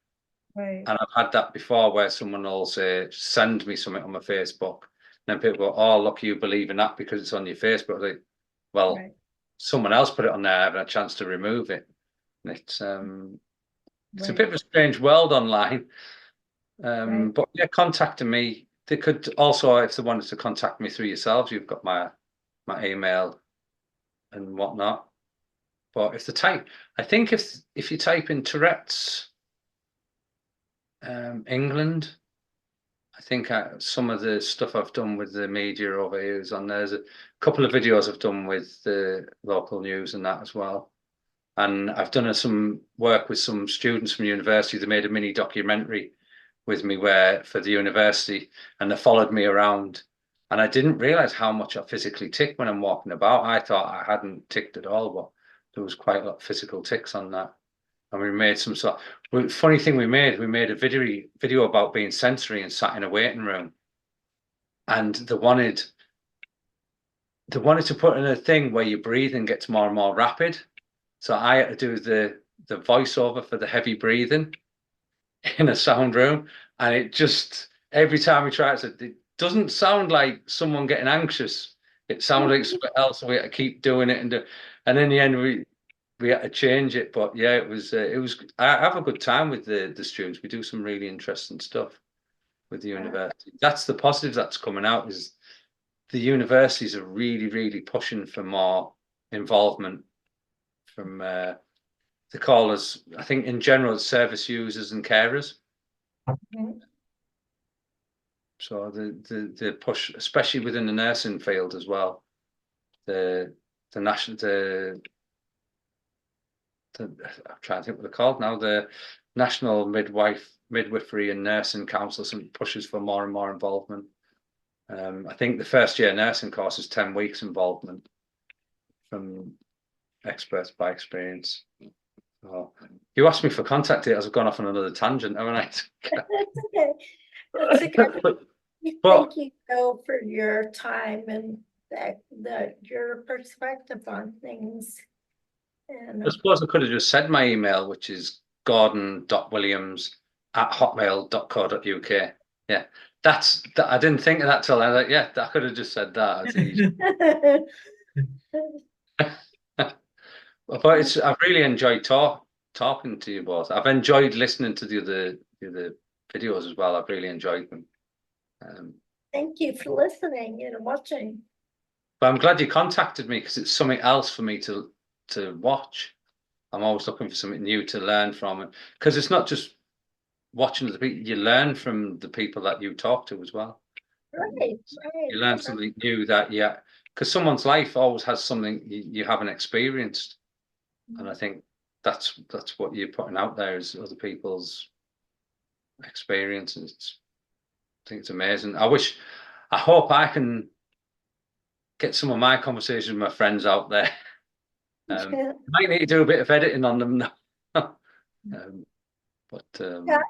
Right. And I've had that before where someone will say, send me something on my Facebook. And then people go, oh, look, you believe in that because it's on your Facebook. Like, well, Right. someone else put it on there, having a chance to remove it. And it's a Right. bit of a strange world online. Right. But yeah, contacting me. They could also, if they wanted to contact me through yourselves, you've got my email and whatnot. But if the type, I think if you type in Tourette's England, I think some of the stuff I've done with the media over here is on there. There's a couple of videos I've done with the local news and that as well. And I've done some work with some students from university. They made a mini documentary with me for the university, and they followed me around. And I didn't realize how much I physically tick when I'm walking about. I thought I hadn't ticked at all, but there was quite a lot of physical ticks on that. And we made some funny thing we made a video about being sensory and sat in a waiting room. And they wanted to put in a thing where your breathing gets more and more rapid. So I had to do the voiceover for the heavy breathing in a sound room. And it just, every time we try it doesn't sound like someone getting anxious. It sounds like something else. We had to keep doing it. And in the end, we had to change it. But yeah, it was I have a good time with the students. We do some really interesting stuff with the university. That's the positive that's coming out, is the universities are really, really pushing for more involvement from the callers. I think in general, it's service users and carers. Mhm. So the push, especially within the nursing field as well, the national I'm trying to think what they're called now, the National Midwifery and Nursing Council pushes for more and more involvement. I think the first year nursing course is 10 weeks involvement from experts by experience. Oh, you asked me for contact details. I've gone off on another tangent, haven't I? That's okay. That's okay. But Thank you, Joe, for your time and your perspective on things. And I suppose I could have just said my email, which is gordon.williams@hotmail.co.uk. Yeah, that's that. I didn't think of that till I was like, yeah, I could have just said that. It's easy. But I've really enjoyed talking to you both. I've enjoyed listening to the other videos as well. I've really enjoyed them. Thank you for listening and watching. But I'm glad you contacted me because it's something else for me to watch. I'm always looking for something new to learn from, because it's not just watching the people. You learn from the people that you talk to as well. Right. You learn something new because someone's life always has something you haven't experienced, and I think that's what you're putting out there is other people's experiences. I think it's amazing. I hope I can get some of my conversations with my friends out there. Might need to do a bit of editing on them now. Yeah,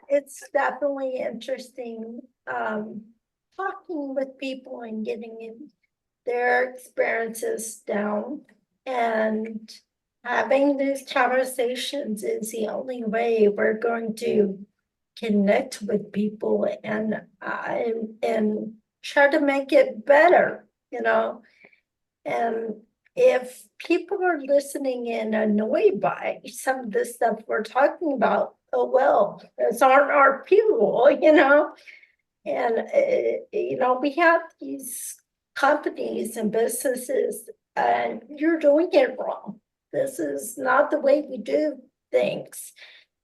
it's definitely interesting, talking with people and getting their experiences down, and having these conversations is the only way we're going to connect with people and try to make it better, and if people are listening and annoyed by some of the stuff we're talking about, oh, well, those aren't our people, and, we have these companies and businesses, and you're doing it wrong. This is not the way we do things.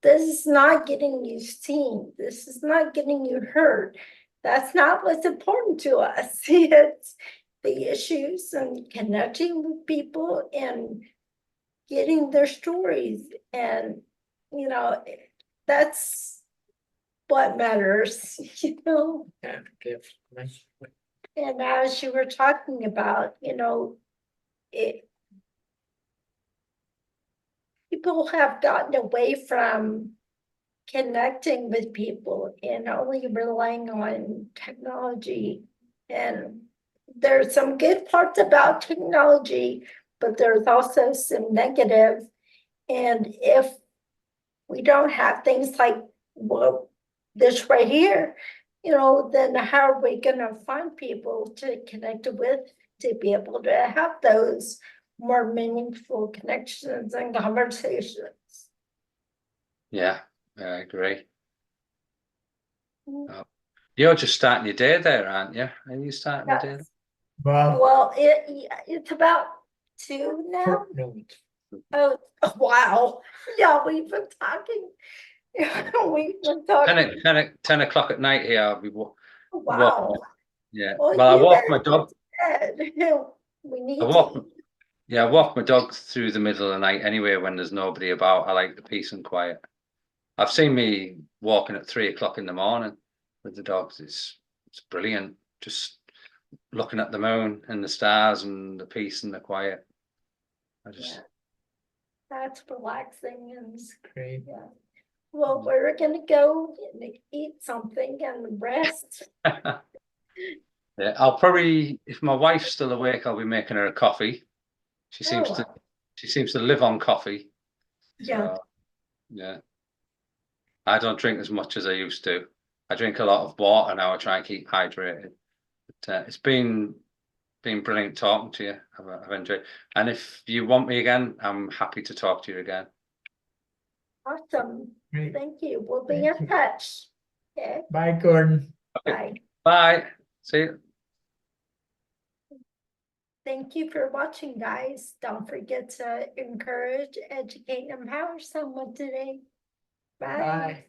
This is not getting you seen. This is not getting you heard. That's not what's important to us. It's the issues and connecting with people and getting their stories and you know, that's what matters, you know? Yeah, definitely. And as you were talking about, people have gotten away from connecting with people and only relying on technology. And there's some good parts about technology, but there's also some negative. And if we don't have things like, well, this right here, then how are we gonna find people to connect with, to be able to have those more meaningful connections and conversations? Yeah, I agree. You're just starting your day there, aren't you? Are you starting your day? Yes. Well, Well, it's about 2 now. no, Oh, wow. Yeah, we've been talking. We've been talking. 10 o'clock at night here. I'll be Wow. yeah. Well, Well, I you walk better my dog. get to bed. We I need walk. to. Yeah, I walk my dog through the middle of the night anyway when there's nobody about. I like the peace and quiet. I've seen me walking at 3 o'clock in the morning with the dogs. It's brilliant. Just looking at the moon and the stars and the peace and the quiet. I just Yeah, that's relaxing and, great. yeah. Well, we're gonna go and eat something and rest. yeah, I'll probably, if my wife's still awake, I'll be making her a coffee. She seems to Oh, she seems to live on coffee. yeah, So yeah. I don't drink as much as I used to. I drink a lot of water now. I try and keep hydrated. But it's been brilliant talking to you. I've enjoyed. And if you want me again, I'm happy to talk to you again. awesome. Great. Thank you. We'll be Thank in you. touch. Okay, Bye, Gordon. bye. Bye. See you. Thank you for watching, guys. Don't forget to encourage, educate, and empower someone today. Bye. Bye.